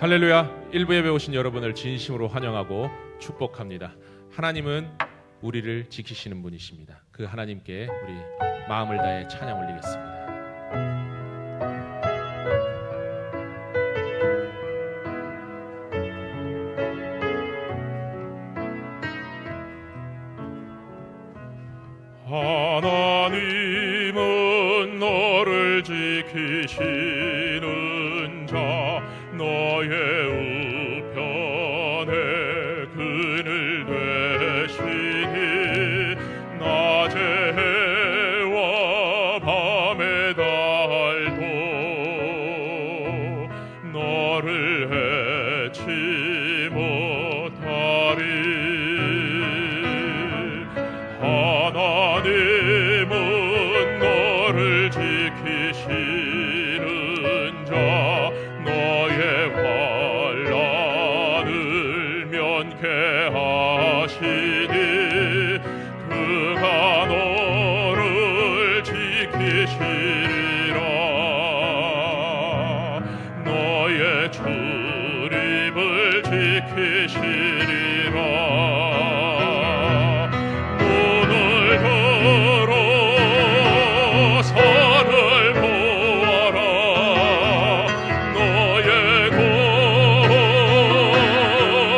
할렐루야. 1부 예배 오신 여러분을 진심으로 환영하고 축복합니다. 하나님은 우리를 지키시는 분이십니다. 그 하나님께 우리 마음을 다해 찬양 올리겠습니다. 하나님은 너를 지키시는 자, 너의 우편에 그늘 되시니 낮의 해와 밤의 달도 너를 해치 못하리. 하나님은 너를 지키시는 자, 너의 환난을 면케하시니 그가 너를 지키시리라. 너의 출입을 지키시리라. 산을 보아라. 너의 곧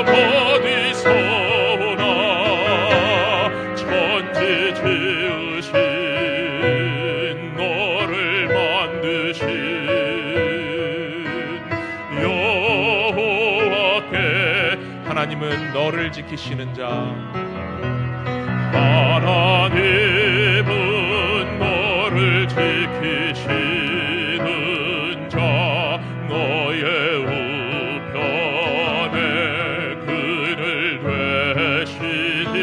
어디서 오나. 천지 지으신 너를 만드신 여호와께. 하나님은 너를 지키시는 자, 하나님은 너를 지키시는 자, 너의 우편에 그늘 되시니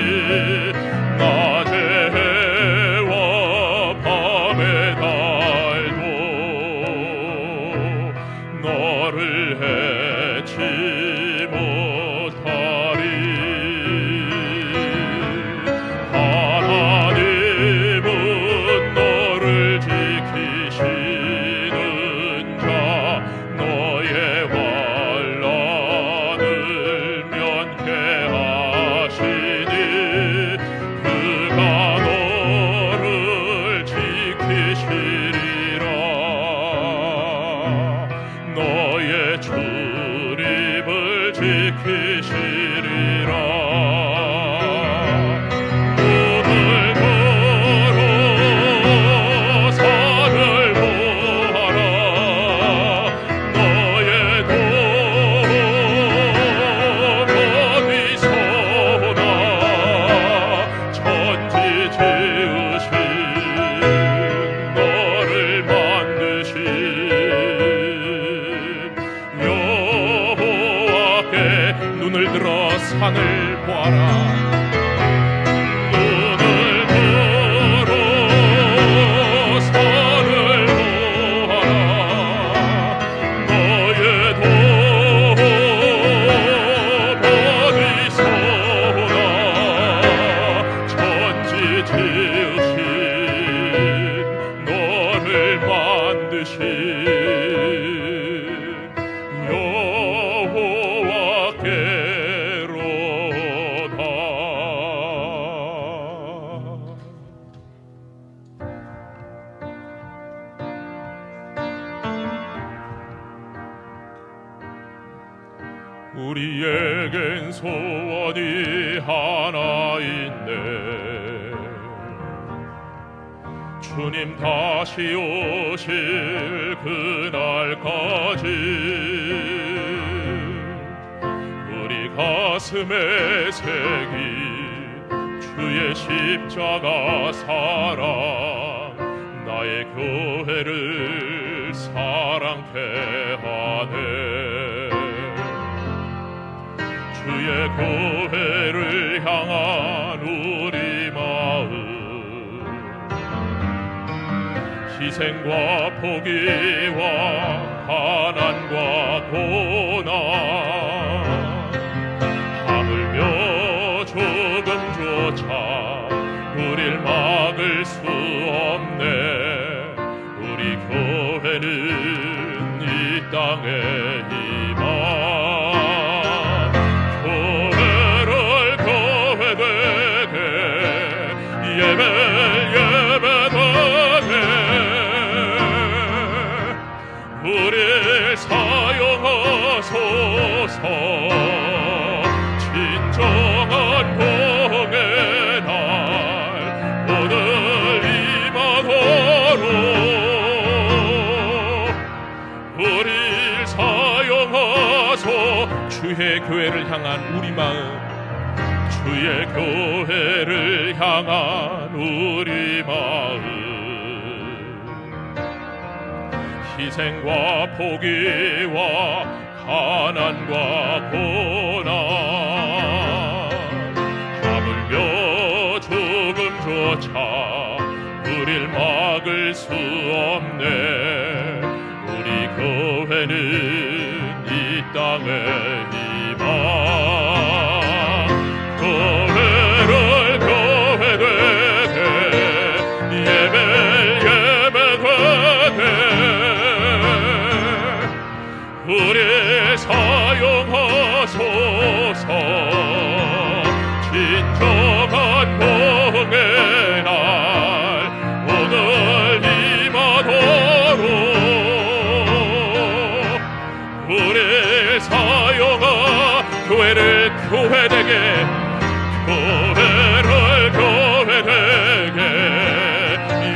낮의 해와 밤의 달도 너를 해치 못하리. 하나님은 너를 지키시는 자, 너의 환난을 면케하시니 그가 너를 지키시리라. 너의 출입을 지키시리라. 눈을 들어 산을 보아라. 눈을 들어 산을 보아라. 너의 돈 어디서 오나. 천지 지으신 너를 만드신 우리에겐 소원이 하나 있네. 주님 다시 오실 그날까지 우리 가슴에 새긴 주의 십자가 사랑, 나의 교회를 사랑케 하네. 주의 교회를 향한 우리 마음, 희생과 포기와 가난과 고난, 하물며 조금조차 우릴 막을 수 없네. 우리 교회는 이 땅에 임하 진정한 복의 날 오늘 임하도록 우릴 사용하소. 주의 교회를 향한 우리 마음, 주의 교회를 향한 우리 마음 희생과 포기와 가난과 고난 하물며 죽음조차 우릴 막을 수 없네. 우리 교회는 이 땅에 희망 교회를 교회되게 예배 예배되게 우리 사용하소서. 진정한 복의 날 오늘 임하도록 우리 사용하 교회를 교회되게 교회를 교회되게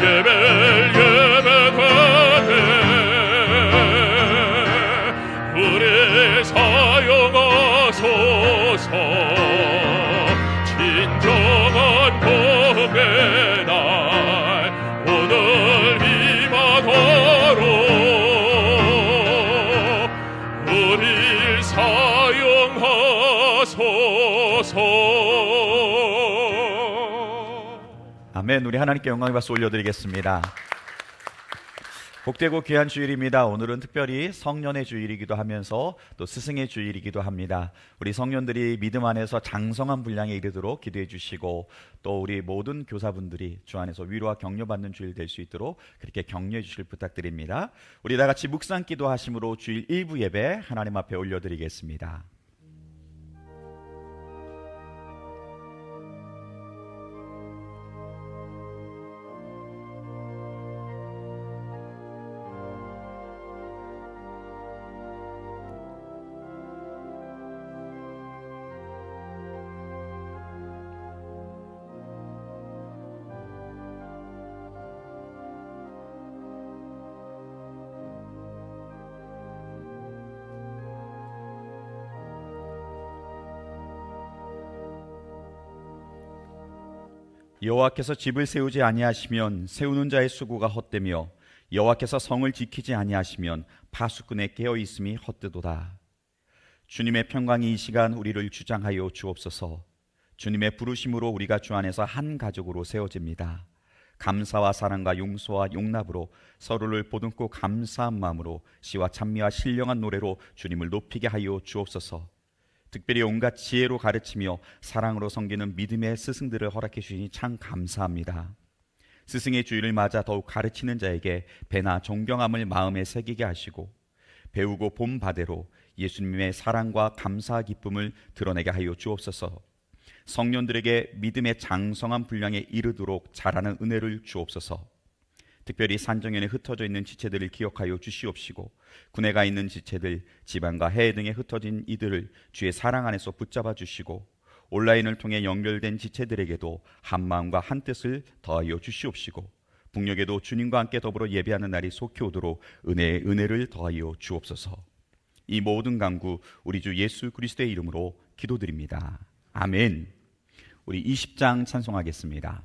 예배를 예배되게 우리 사용하소서. 진정한 복의 날 오늘 임하도록 우릴 사용하소서. 아멘. 우리 하나님께 영광의 박수 올려드리겠습니다. 복되고 귀한 주일입니다. 오늘은 특별히 성년의 주일이기도 하면서 또 스승의 주일이기도 합니다. 우리 성년들이 믿음 안에서 장성한 분량에 이르도록 기도해 주시고 또 우리 모든 교사분들이 주 안에서 위로와 격려받는 주일 될 수 있도록 그렇게 격려해 주실 부탁드립니다. 우리 다 같이 묵상 기도하심으로 주일 1부 예배 하나님 앞에 올려드리겠습니다. 여호와께서 집을 세우지 아니하시면 세우는 자의 수고가 헛되며 여호와께서 성을 지키지 아니하시면 파수꾼의 깨어 있음이 헛되도다. 주님의 평강이 이 시간 우리를 주장하여 주옵소서. 주님의 부르심으로 우리가 주 안에서 한 가족으로 세워집니다. 감사와 사랑과 용서와 용납으로 서로를 보듬고 감사한 마음으로 시와 찬미와 신령한 노래로 주님을 높이게 하여 주옵소서. 특별히 온갖 지혜로 가르치며 사랑으로 섬기는 믿음의 스승들을 허락해 주시니 참 감사합니다. 스승의 주일을 맞아 더욱 가르치는 자에게 배나 존경함을 마음에 새기게 하시고 배우고 본 바대로 예수님의 사랑과 감사와 기쁨을 드러내게 하여 주옵소서. 성년들에게 믿음의 장성한 분량에 이르도록 자라는 은혜를 주옵소서. 특별히 산정연에 흩어져 있는 지체들을 기억하여 주시옵시고 군에 가 있는 지체들, 지방과 해외 등에 흩어진 이들을 주의 사랑 안에서 붙잡아 주시고 온라인을 통해 연결된 지체들에게도 한마음과 한뜻을 더하여 주시옵시고 북녘에도 주님과 함께 더불어 예배하는 날이 속히 오도록 은혜의 은혜를 더하여 주옵소서. 이 모든 간구 우리 주 예수 그리스도의 이름으로 기도드립니다. 아멘. 우리 20장 찬송하겠습니다.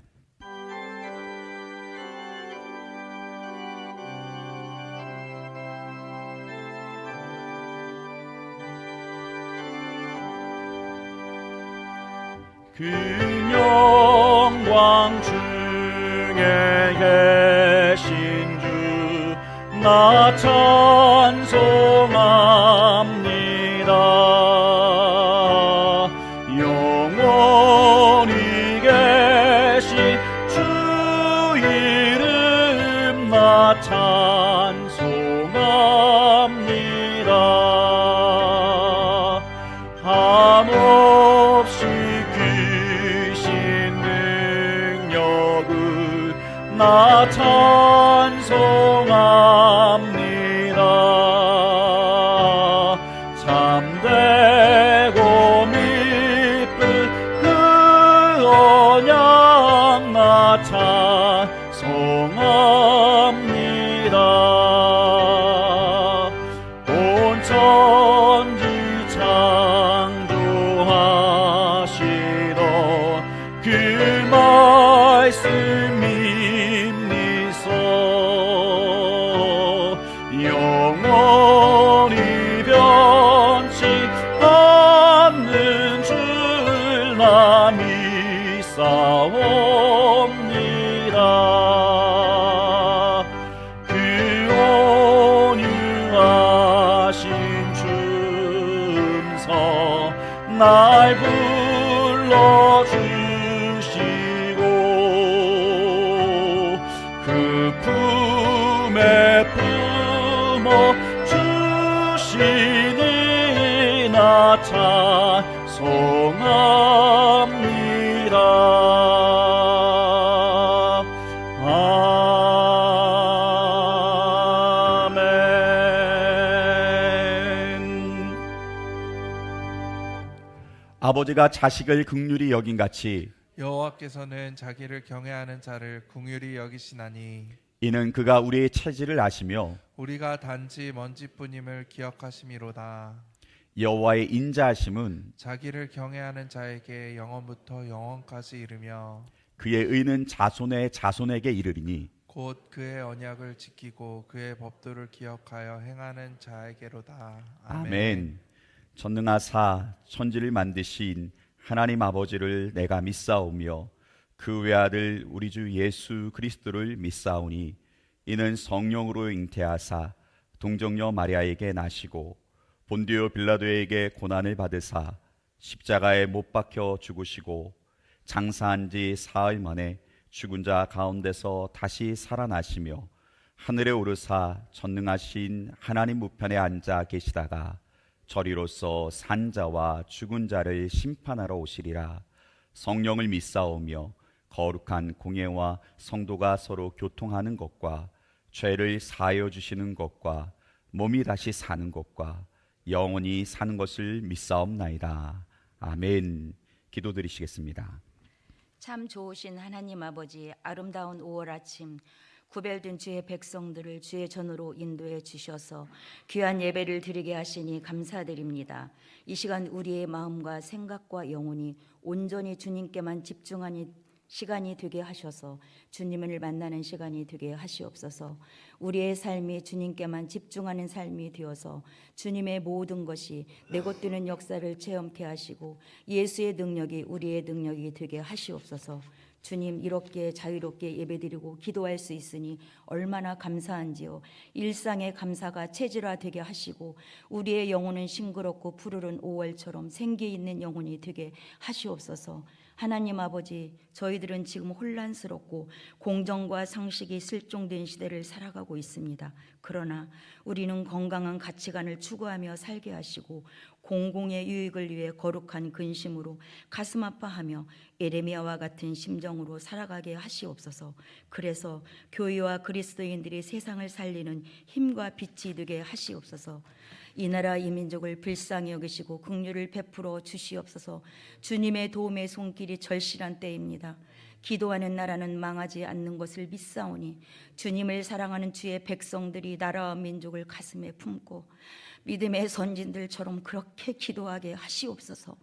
그 영광 중에 계신 주 나 찬송합니다. 영원히 계신 주 이름 나 찬송합니다. 한없이 나 찬송합니다. 참되고 미쁘 나 찬송합니다. 온 천지 창조하시던 그 말씀 믿미소 영원히 변치 않는 줄 나 믿사옵니다. 그 온유하신 춤서 날 불러주시고 그 품에 품어 주시니 나 찬송합니다. 아멘. 아버지가 자식을 긍휼히 여긴 같이 여호와께서는 자기를 경외하는 자를 긍휼히 여기시나니 이는 그가 우리의 체질을 아시며 우리가 단지 먼지뿐임을 기억하심이로다. 여호와의 인자하심은 자기를 경외하는 자에게 영원부터 영원까지 이르며 그의 의는 자손의 자손에게 이르리니 곧 그의 언약을 지키고 그의 법도를 기억하여 행하는 자에게로다. 아멘. 전능하사 천지를 만드신 하나님 아버지를 내가 믿사오며 그 외아들 우리 주 예수 그리스도를 믿사오니 이는 성령으로 잉태하사 동정녀 마리아에게 나시고 본디오 빌라도에게 고난을 받으사 십자가에 못 박혀 죽으시고 장사한 지 사흘 만에 죽은 자 가운데서 다시 살아나시며 하늘에 오르사 전능하신 하나님 우편에 앉아 계시다가 저리로서 산 자와 죽은 자를 심판하러 오시리라. 성령을 믿사오며 거룩한 공예와 성도가 서로 교통하는 것과 죄를 사하여 주시는 것과 몸이 다시 사는 것과 영원히 사는 것을 믿사옵나이다. 아멘. 기도드리시겠습니다. 참 좋으신 하나님 아버지, 아름다운 5월 아침 구별된 주의 백성들을 주의 전으로 인도해 주셔서 귀한 예배를 드리게 하시니 감사드립니다. 이 시간 우리의 마음과 생각과 영혼이 온전히 주님께만 집중하는 시간이 되게 하셔서 주님을 만나는 시간이 되게 하시옵소서. 우리의 삶이 주님께만 집중하는 삶이 되어서 주님의 모든 것이 내것 되는 역사를 체험케 하시고 예수의 능력이 우리의 능력이 되게 하시옵소서. 주님, 이렇게 자유롭게 예배드리고 기도할 수 있으니 얼마나 감사한지요. 일상의 감사가 체질화되게 하시고 우리의 영혼은 싱그럽고 푸르른 5월처럼 생기 있는 영혼이 되게 하시옵소서. 하나님 아버지, 저희들은 지금 혼란스럽고 공정과 상식이 실종된 시대를 살아가고 있습니다. 그러나 우리는 건강한 가치관을 추구하며 살게 하시고 공공의 유익을 위해 거룩한 근심으로 가슴 아파하며 에레미야와 같은 심정으로 살아가게 하시옵소서. 그래서 교회와 그리스도인들이 세상을 살리는 힘과 빛이 되게 하시옵소서. 이 나라 이 민족을 불쌍히 여기시고 긍휼을 베풀어 주시옵소서. 주님의 도움의 손길이 절실한 때입니다. 기도하는 나라는 망하지 않는 것을 믿사오니 주님을 사랑하는 주의 백성들이 나라와 민족을 가슴에 품고 믿음의 선진들처럼 그렇게 기도하게 하시옵소서.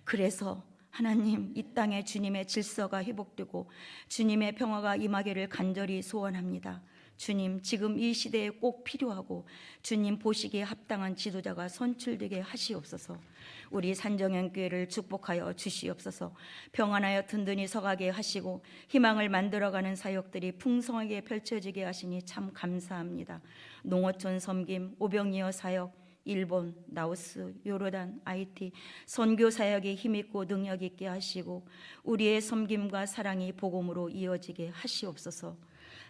그래서 하나님, 이 땅에 주님의 질서가 회복되고 주님의 평화가 임하기를 간절히 소원합니다. 주님, 지금 이 시대에 꼭 필요하고 주님 보시기에 합당한 지도자가 선출되게 하시옵소서. 우리 산정연교회를 축복하여 주시옵소서. 평안하여 든든히 서가게 하시고 희망을 만들어가는 사역들이 풍성하게 펼쳐지게 하시니 참 감사합니다. 농어촌 섬김, 오병이어 사역, 일본, 라오스, 요르단, 아이티 선교 사역에 힘있고 능력 있게 하시고 우리의 섬김과 사랑이 복음으로 이어지게 하시옵소서.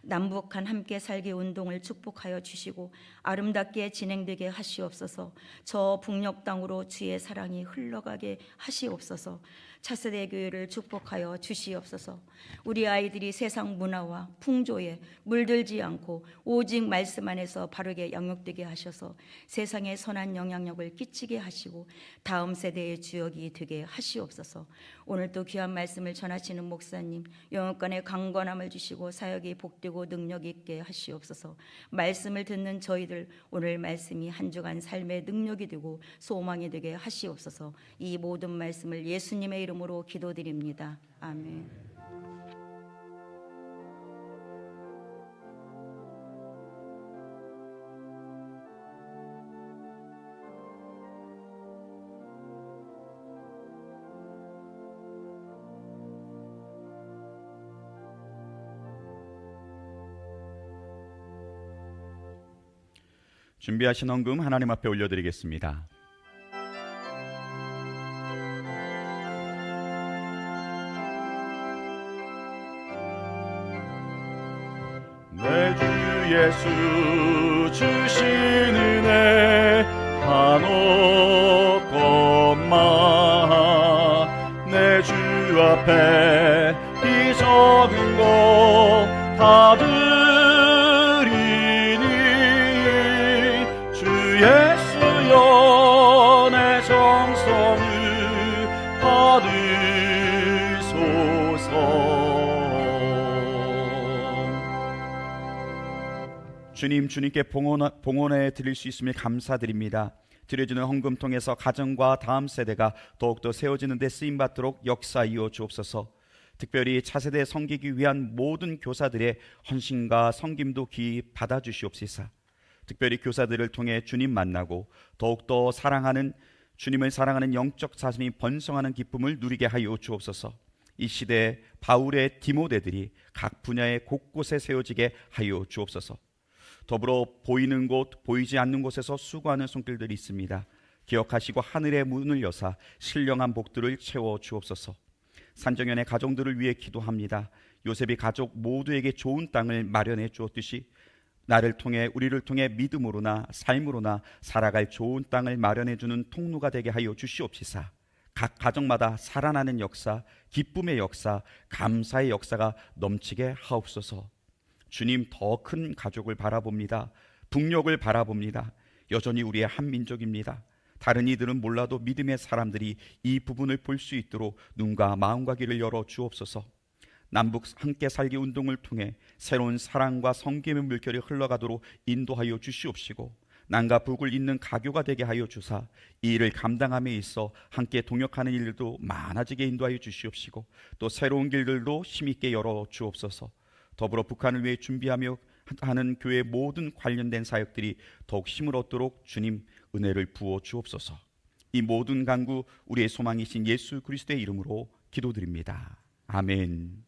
남북한 함께 살기 운동을 축복하여 주시고 아름답게 진행되게 하시옵소서. 저 북녘 땅으로 주의 사랑이 흘러가게 하시옵소서. 차세대 교회를 축복하여 주시옵소서. 우리 아이들이 세상 문화와 풍조에 물들지 않고 오직 말씀 안에서 바르게 양육되게 하셔서 세상에 선한 영향력을 끼치게 하시고 다음 세대의 주역이 되게 하시옵소서. 오늘 또 귀한 말씀을 전하시는 목사님 영육간의 강건함을 주시고 사역이 복되고 능력 있게 하시옵소서. 말씀을 듣는 저희들 오늘 말씀이 한 주간 삶의 능력이 되고 소망이 되게 하시옵소서. 이 모든 말씀을 예수님의 이름으로 기도드립니다. 아멘. 준비하신 헌금 하나님 앞에 올려드리겠습니다. 내 주 예수 주신 은혜 한없건만 내 주 앞에 이 적은 것 다 드리니 주 예수여 내 정성을 받으소서. 주님께 봉헌해 드릴 수 있음을 감사드립니다. 드려지는 헌금 통해서 가정과 다음 세대가 더욱더 세워지는 데 쓰임받도록 역사이어 주옵소서. 특별히 차세대 섬기기 위한 모든 교사들의 헌신과 섬김도 귀히 받아주시옵시사. 특별히 교사들을 통해 주님 만나고 더욱더 주님을 사랑하는 영적 자손이 번성하는 기쁨을 누리게 하여 주옵소서. 이 시대에 바울의 디모데들이 각 분야의 곳곳에 세워지게 하여 주옵소서. 더불어 보이는 곳, 보이지 않는 곳에서 수고하는 손길들이 있습니다. 기억하시고 하늘의 문을 여사 신령한 복들을 채워 주옵소서. 산정연의 가정들을 위해 기도합니다. 요셉이 가족 모두에게 좋은 땅을 마련해 주었듯이 우리를 통해 믿음으로나 삶으로나 살아갈 좋은 땅을 마련해 주는 통로가 되게 하여 주시옵시사. 각 가정마다 살아나는 역사, 기쁨의 역사, 감사의 역사가 넘치게 하옵소서. 주님, 더 큰 가족을 바라봅니다. 북녘을 바라봅니다. 여전히 우리의 한 민족입니다. 다른 이들은 몰라도 믿음의 사람들이 이 부분을 볼 수 있도록 눈과 마음과 귀를 열어 주옵소서. 남북 함께 살기 운동을 통해 새로운 사랑과 섬김의 물결이 흘러가도록 인도하여 주시옵시고 남과 북을 잇는 가교가 되게 하여 주사 이 일을 감당함에 있어 함께 동역하는 일들도 많아지게 인도하여 주시옵시고 또 새로운 길들도 힘있게 열어 주옵소서. 더불어 북한을 위해 준비하며 하는 교회 모든 관련된 사역들이 더욱 힘을 얻도록 주님 은혜를 부어 주옵소서. 이 모든 간구 우리의 소망이신 예수 그리스도의 이름으로 기도드립니다. 아멘.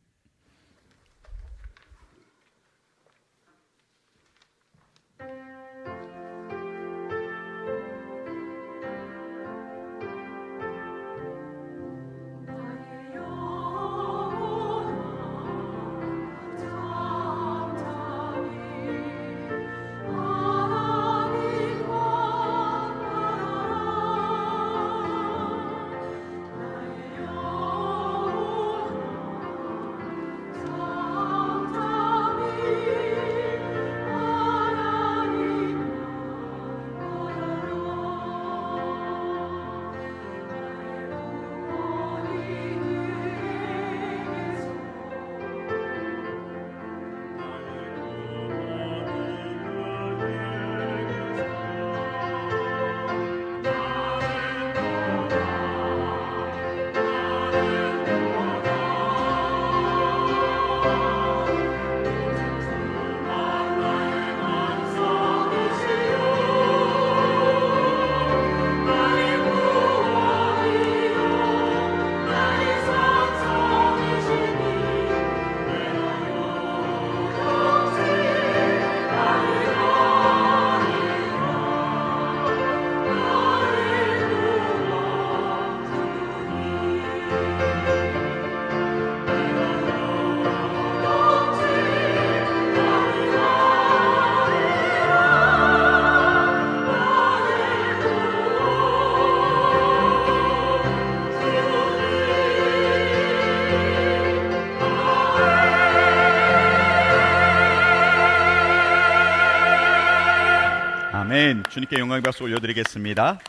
주님께 영광의 박수 올려드리겠습니다.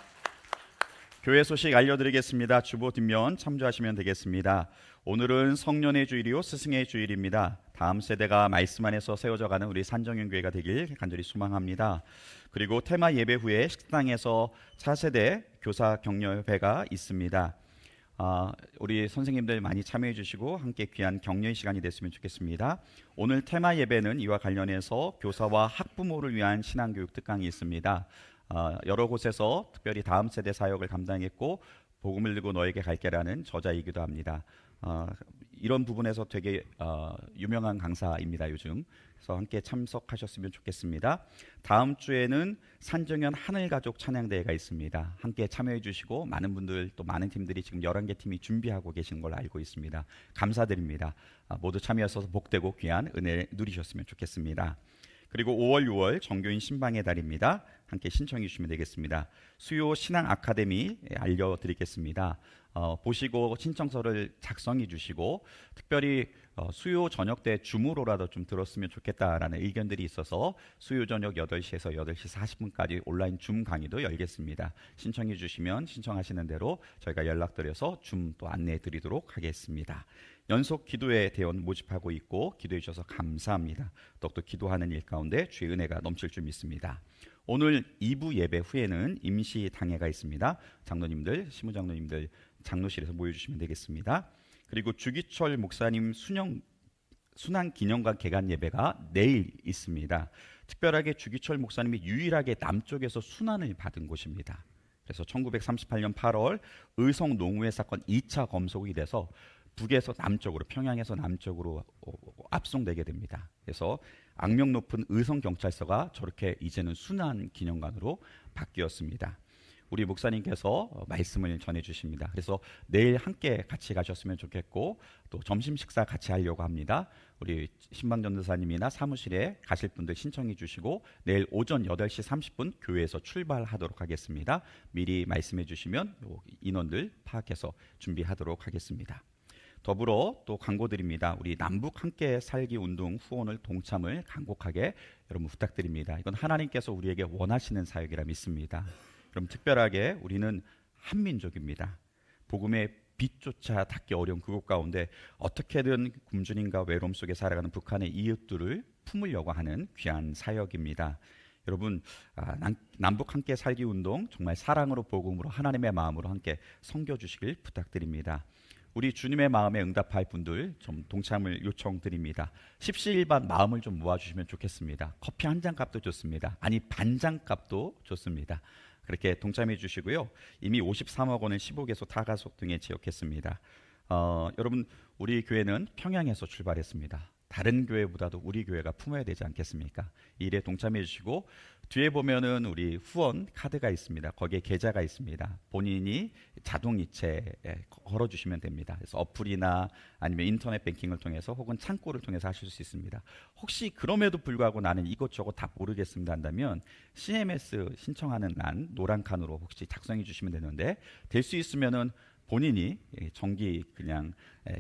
교회 소식 알려드리겠습니다. 주보 뒷면 참조하시면 되겠습니다. 오늘은 성년의 주일이요 스승의 주일입니다. 다음 세대가 말씀 안에서 세워져가는 우리 산정연교회가 되길 간절히 소망합니다. 그리고 테마 예배 후에 식당에서 차세대 교사 격려회가 있습니다. 우리 선생님들 많이 참여해 주시고 함께 귀한 격려의 시간이 됐으면 좋겠습니다. 오늘 테마 예배는 이와 관련해서 교사와 학부모를 위한 신앙교육 특강이 있습니다. 여러 곳에서 특별히 다음 세대 사역을 감당했고 복음을 들고 너에게 갈게라는 저자이기도 합니다. 이런 부분에서 되게 유명한 강사입니다. 요즘. 그래서 함께 참석하셨으면 좋겠습니다. 다음 주에는 산정연 하늘가족 찬양대회가 있습니다. 함께 참여해 주시고 많은 분들 또 많은 팀들이 지금 11개 팀이 준비하고 계신 걸로 알고 있습니다. 감사드립니다. 모두 참여하셔서 복되고 귀한 은혜 누리셨으면 좋겠습니다. 그리고 5월 6월 정교인 신방의 달입니다. 함께 신청해 주시면 되겠습니다. 수요 신앙 아카데미 알려드리겠습니다. 보시고 신청서를 작성해 주시고 특별히 수요 저녁 때 줌으로라도 좀 들었으면 좋겠다라는 의견들이 있어서 수요 저녁 8시에서 8시 40분까지 온라인 줌 강의도 열겠습니다. 신청해 주시면 신청하시는 대로 저희가 연락드려서 줌 또 안내해 드리도록 하겠습니다. 연속 기도회 대원 모집하고 있고 기도해 주셔서 감사합니다. 더욱더 기도하는 일 가운데 주의 은혜가 넘칠 줄 믿습니다. 오늘 2부 예배 후에는 임시 당회가 있습니다. 장로님들, 시무장로님들 장로실에서 모여주시면 되겠습니다. 그리고 주기철 목사님 순환 기념관 개관 예배가 내일 있습니다. 특별하게 주기철 목사님이 유일하게 남쪽에서 순환을 받은 곳입니다. 그래서 1938년 8월 의성 농우회 사건 2차 검속이 돼서 북에서 남쪽으로 평양에서 남쪽으로 압송되게 됩니다. 그래서 악명 높은 의성 경찰서가 저렇게 이제는 순환 기념관으로 바뀌었습니다. 우리 목사님께서 말씀을 전해 주십니다. 그래서 내일 함께 같이 가셨으면 좋겠고 또 점심 식사 같이 하려고 합니다. 우리 신방전도사님이나 사무실에 가실 분들 신청해 주시고 내일 오전 8시 30분 교회에서 출발하도록 하겠습니다. 미리 말씀해 주시면 인원들 파악해서 준비하도록 하겠습니다. 더불어 또 광고드립니다. 우리 남북 함께 살기 운동 후원을 동참을 간곡하게 여러분 부탁드립니다. 이건 하나님께서 우리에게 원하시는 사역이라 믿습니다. 그럼 특별하게 우리는 한민족입니다. 복음의 빛조차 닿기 어려운 그곳 가운데 어떻게든 굶주림과 외로움 속에 살아가는 북한의 이웃들을 품으려고 하는 귀한 사역입니다. 여러분 남북 함께 살기 운동 정말 사랑으로 복음으로 하나님의 마음으로 함께 섬겨주시길 부탁드립니다. 우리 주님의 마음에 응답할 분들 좀 동참을 요청드립니다. 십시일반 마음을 좀 모아주시면 좋겠습니다. 커피 한 잔 값도 좋습니다. 아니 반잔 값도 좋습니다. 그렇게 동참해 주시고요. 이미 53억 원을 15개소 타가속 등에 지역했습니다. 여러분 우리 교회는 평양에서 출발했습니다. 다른 교회보다도 우리 교회가 품어야 되지 않겠습니까? 이 일에 동참해 주시고 뒤에 보면은 우리 후원 카드가 있습니다. 거기에 계좌가 있습니다. 본인이 자동이체에 걸어주시면 됩니다. 그래서 어플이나 아니면 인터넷 뱅킹을 통해서 혹은 창구를 통해서 하실 수 있습니다. 혹시 그럼에도 불구하고 나는 이것저것 다 모르겠습니다 한다면 CMS 신청하는 란 노란 칸으로 혹시 작성해 주시면 되는데 될 수 있으면은 본인이 정기 그냥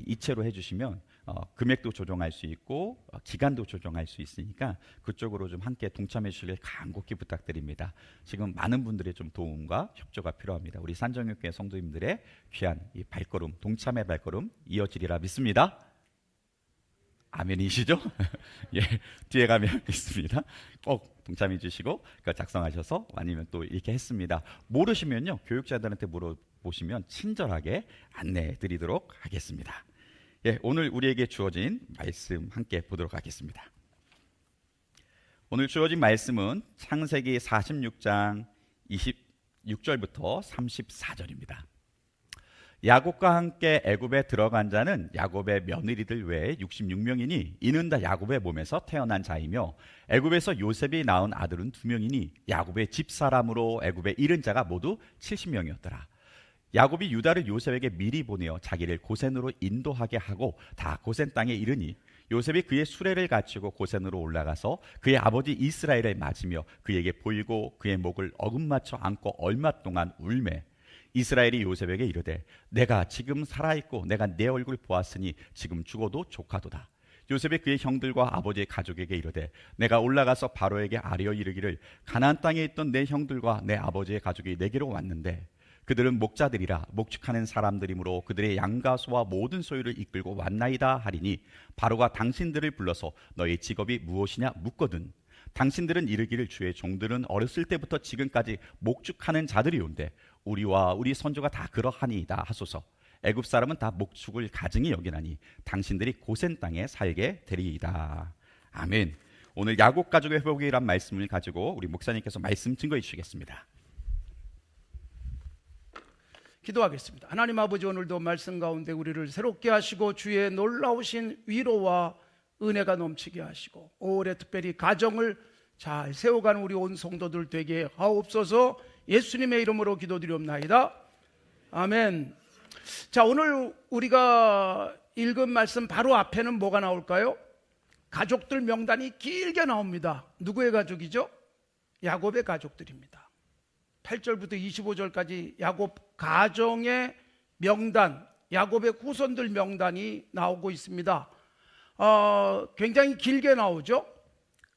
이체로 해주시면 금액도 조정할 수 있고 기간도 조정할 수 있으니까 그쪽으로 좀 함께 동참해 주시길 간곡히 부탁드립니다. 지금 많은 분들의 좀 도움과 협조가 필요합니다. 우리 산정교회 성도님들의 귀한 이 발걸음, 동참의 발걸음 이어지리라 믿습니다. 아멘이시죠? 예, 뒤에 가면 있습니다. 꼭 동참해 주시고 그걸 작성하셔서 아니면 또 이렇게 했습니다. 모르시면요 교육자들한테 물어보시면 친절하게 안내해 드리도록 하겠습니다. 예, 오늘 우리에게 주어진 말씀 함께 보도록 하겠습니다. 오늘 주어진 말씀은 창세기 46장 26절부터 34절입니다. 야곱과 함께 애굽에 들어간 자는 야곱의 며느리들 외에 66명이니 이는 다 야곱의 몸에서 태어난 자이며 애굽에서 요셉이 낳은 아들은 2명이니 야곱의 집사람으로 애굽에 이른 자가 모두 70명이었더라. 야곱이 유다를 요셉에게 미리 보내어 자기를 고센으로 인도하게 하고 다 고센 땅에 이르니 요셉이 그의 수레를 갖추고 고센으로 올라가서 그의 아버지 이스라엘을 맞으며 그에게 보이고 그의 목을 어긋맞춰 안고 얼마 동안 울매 이스라엘이 요셉에게 이르되 내가 지금 살아있고 내가 내 얼굴 보았으니 지금 죽어도 조카도다. 요셉이 그의 형들과 아버지의 가족에게 이르되 내가 올라가서 바로에게 아뢰어 이르기를 가나안 땅에 있던 내 형들과 내 아버지의 가족이 내게로 왔는데 그들은 목자들이라 목축하는 사람들이므로 그들의 양과 소와 모든 소유를 이끌고 왔나이다 하리니 바로가 당신들을 불러서 너희 직업이 무엇이냐 묻거든 당신들은 이르기를 주의 종들은 어렸을 때부터 지금까지 목축하는 자들이온데 우리와 우리 선조가 다 그러하니이다 하소서. 애굽 사람은 다 목축을 가증히 여기나니 당신들이 고센 땅에 살게 되리이다. 아멘. 오늘 야곱 가족의 회복이란 말씀을 가지고 우리 목사님께서 말씀 증거해 주시겠습니다. 기도하겠습니다. 하나님 아버지, 오늘도 말씀 가운데 우리를 새롭게 하시고 주의 놀라우신 위로와 은혜가 넘치게 하시고 올해 특별히 가정을 잘 세워가는 우리 온 성도들 되게 하옵소서. 예수님의 이름으로 기도드리옵나이다. 아멘. 자, 오늘 우리가 읽은 말씀 바로 앞에는 뭐가 나올까요? 가족들 명단이 길게 나옵니다. 누구의 가족이죠? 야곱의 가족들입니다. 8절부터 25절까지 야곱 가정의 명단, 야곱의 후손들 명단이 나오고 있습니다. 굉장히 길게 나오죠.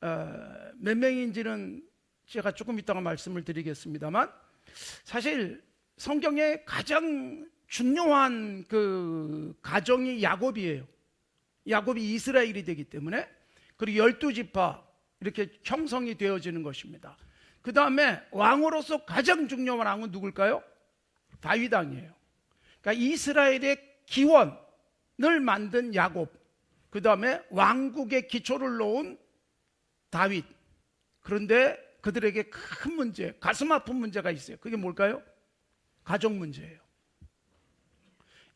몇 명인지는 제가 조금 이따가 말씀을 드리겠습니다만, 사실 성경에 가장 중요한 그 가정이 야곱이에요. 야곱이 이스라엘이 되기 때문에, 그리고 12지파 이렇게 형성이 되어지는 것입니다. 그 다음에 왕으로서 가장 중요한 왕은 누굴까요? 다윗 왕이에요. 그러니까 이스라엘의 기원을 만든 야곱, 그 다음에 왕국의 기초를 놓은 다윗. 그런데 그들에게 큰 문제, 가슴 아픈 문제가 있어요. 그게 뭘까요? 가정 문제예요.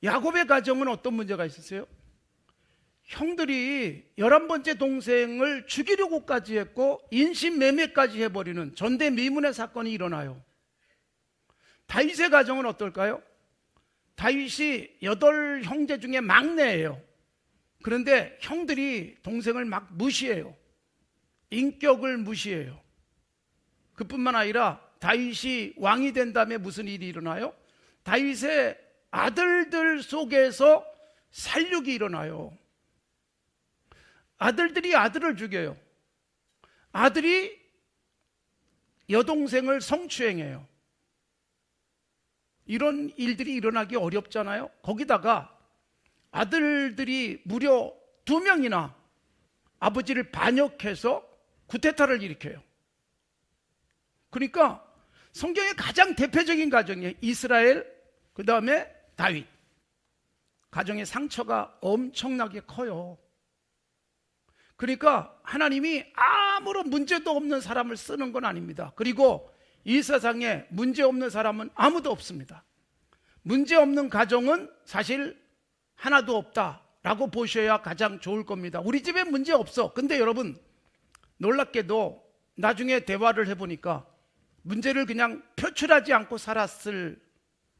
야곱의 가정은 어떤 문제가 있었어요? 형들이 11번째 동생을 죽이려고까지 했고 인신매매까지 해버리는 전대미문의 사건이 일어나요. 다윗의 가정은 어떨까요? 다윗이 8형제 중에 막내예요. 그런데 형들이 동생을 막 무시해요. 인격을 무시해요. 그뿐만 아니라 다윗이 왕이 된 다음에 무슨 일이 일어나요? 다윗의 아들들 속에서 살육이 일어나요. 아들들이 아들을 죽여요. 아들이 여동생을 성추행해요. 이런 일들이 일어나기 어렵잖아요. 거기다가 아들들이 무려 2명이나 아버지를 반역해서 쿠데타를 일으켜요. 그러니까 성경의 가장 대표적인 가정이에요. 이스라엘, 그 다음에 다윗. 가정의 상처가 엄청나게 커요. 그러니까 하나님이 아무런 문제도 없는 사람을 쓰는 건 아닙니다. 그리고 이 세상에 문제 없는 사람은 아무도 없습니다. 문제 없는 가정은 사실 하나도 없다라고 보셔야 가장 좋을 겁니다. 우리 집에 문제 없어. 근데 여러분, 놀랍게도 나중에 대화를 해보니까 문제를 그냥 표출하지 않고 살았을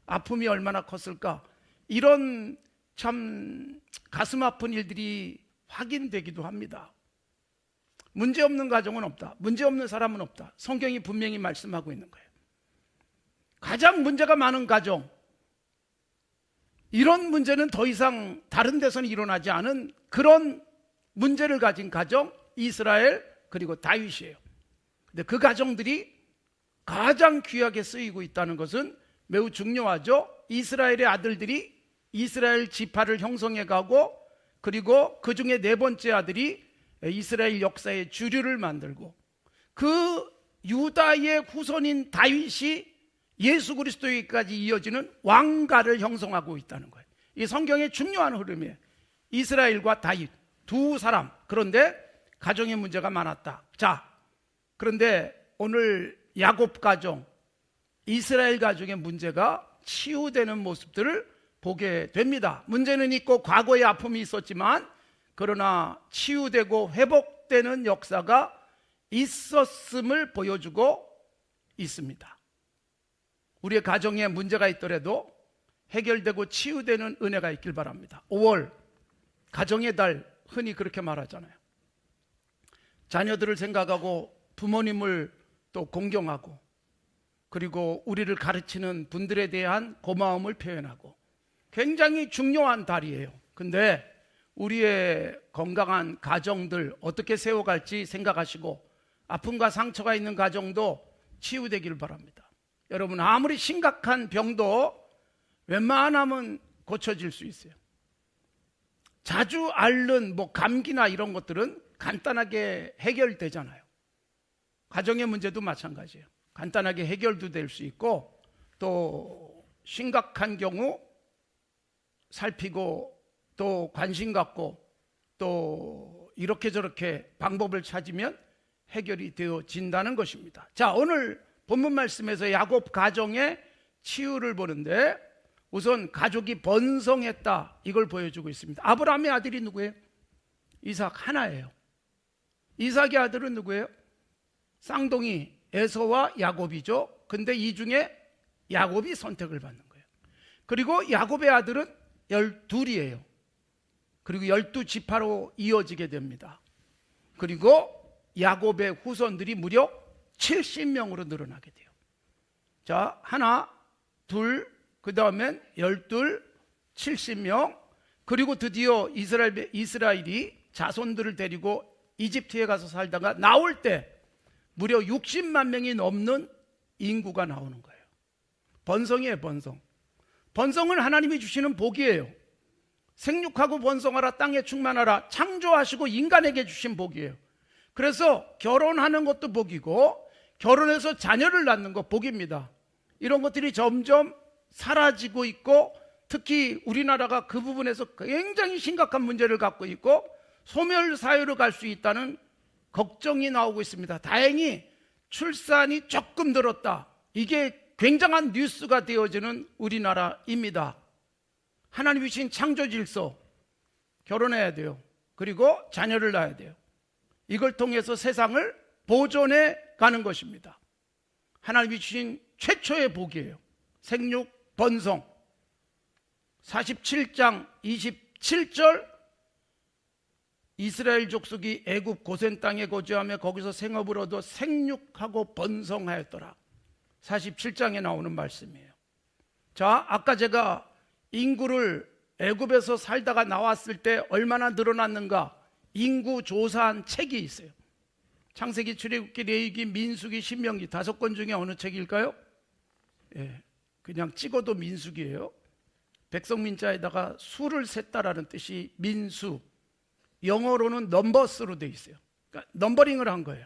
아픔이 얼마나 컸을까. 이런 참 가슴 아픈 일들이 확인되기도 합니다. 문제 없는 가정은 없다. 문제 없는 사람은 없다. 성경이 분명히 말씀하고 있는 거예요. 가장 문제가 많은 가정, 이런 문제는 더 이상 다른 데서는 일어나지 않은 그런 문제를 가진 가정, 이스라엘 그리고 다윗이에요. 근데 그 가정들이 가장 귀하게 쓰이고 있다는 것은 매우 중요하죠. 이스라엘의 아들들이 이스라엘 지파를 형성해 가고, 그리고 그 중에 4번째 아들이 이스라엘 역사의 주류를 만들고, 그 유다의 후손인 다윗이 예수 그리스도에까지 이어지는 왕가를 형성하고 있다는 거예요. 이 성경의 중요한 흐름이에요. 이스라엘과 다윗 두 사람. 그런데 가정의 문제가 많았다. 자, 그런데 오늘 야곱 가정, 이스라엘 가정의 문제가 치유되는 모습들을 보게 됩니다. 문제는 있고 과거의 아픔이 있었지만, 그러나 치유되고 회복되는 역사가 있었음을 보여주고 있습니다. 우리의 가정에 문제가 있더라도 해결되고 치유되는 은혜가 있길 바랍니다. 5월 가정의 달, 흔히 그렇게 말하잖아요. 자녀들을 생각하고 부모님을 또 공경하고, 그리고 우리를 가르치는 분들에 대한 고마움을 표현하고, 굉장히 중요한 달이에요. 근데 우리의 건강한 가정들 어떻게 세워갈지 생각하시고 아픔과 상처가 있는 가정도 치유되기를 바랍니다. 여러분, 아무리 심각한 병도 웬만하면 고쳐질 수 있어요. 자주 앓는 감기나 이런 것들은 간단하게 해결되잖아요. 가정의 문제도 마찬가지예요. 간단하게 해결도 될 수 있고, 또 심각한 경우 살피고 또 관심 갖고 또 이렇게 저렇게 방법을 찾으면 해결이 되어진다는 것입니다. 자, 오늘 본문 말씀에서 야곱 가정의 치유를 보는데, 우선 가족이 번성했다, 이걸 보여주고 있습니다. 아브라함의 아들이 누구예요? 이삭 하나예요. 이삭의 아들은 누구예요? 쌍둥이 에서와 야곱이죠. 근데 이 중에 야곱이 선택을 받는 거예요. 그리고 야곱의 아들은 12이에요. 그리고 12지파로 이어지게 됩니다. 그리고 야곱의 후손들이 무려 70명으로 늘어나게 돼요. 자, 하나, 둘, 그 다음엔 12, 70명, 그리고 드디어 이스라엘이 자손들을 데리고 이집트에 가서 살다가 나올 때 무려 60만 명이 넘는 인구가 나오는 거예요. 번성이에요, 번성. 번성은 하나님이 주시는 복이에요. 생육하고 번성하라, 땅에 충만하라, 창조하시고 인간에게 주신 복이에요. 그래서 결혼하는 것도 복이고, 결혼해서 자녀를 낳는 것 복입니다. 이런 것들이 점점 사라지고 있고, 특히 우리나라가 그 부분에서 굉장히 심각한 문제를 갖고 있고 소멸 사회로 갈 수 있다는 걱정이 나오고 있습니다. 다행히 출산이 조금 늘었다, 이게 굉장한 뉴스가 되어지는 우리나라입니다. 하나님이 주신 창조 질서, 결혼해야 돼요. 그리고 자녀를 낳아야 돼요. 이걸 통해서 세상을 보존해 가는 것입니다. 하나님이 주신 최초의 복이에요. 생육, 번성. 47장 27절, 이스라엘 족속이 애굽 고센 땅에 거주하며 거기서 생업을 얻어 생육하고 번성하였더라. 47장에 나오는 말씀이에요. 자, 아까 제가 인구를 애굽에서 살다가 나왔을 때 얼마나 늘어났는가 인구 조사한 책이 있어요. 창세기, 출애굽기, 레위기, 민수기, 신명기 5권 중에 어느 책일까요? 그냥 찍어도 민수기예요. 백성민자에다가 수를 셌다라는 뜻이 민수, 영어로는 넘버스로 돼 있어요. 그러니까 넘버링을 한 거예요.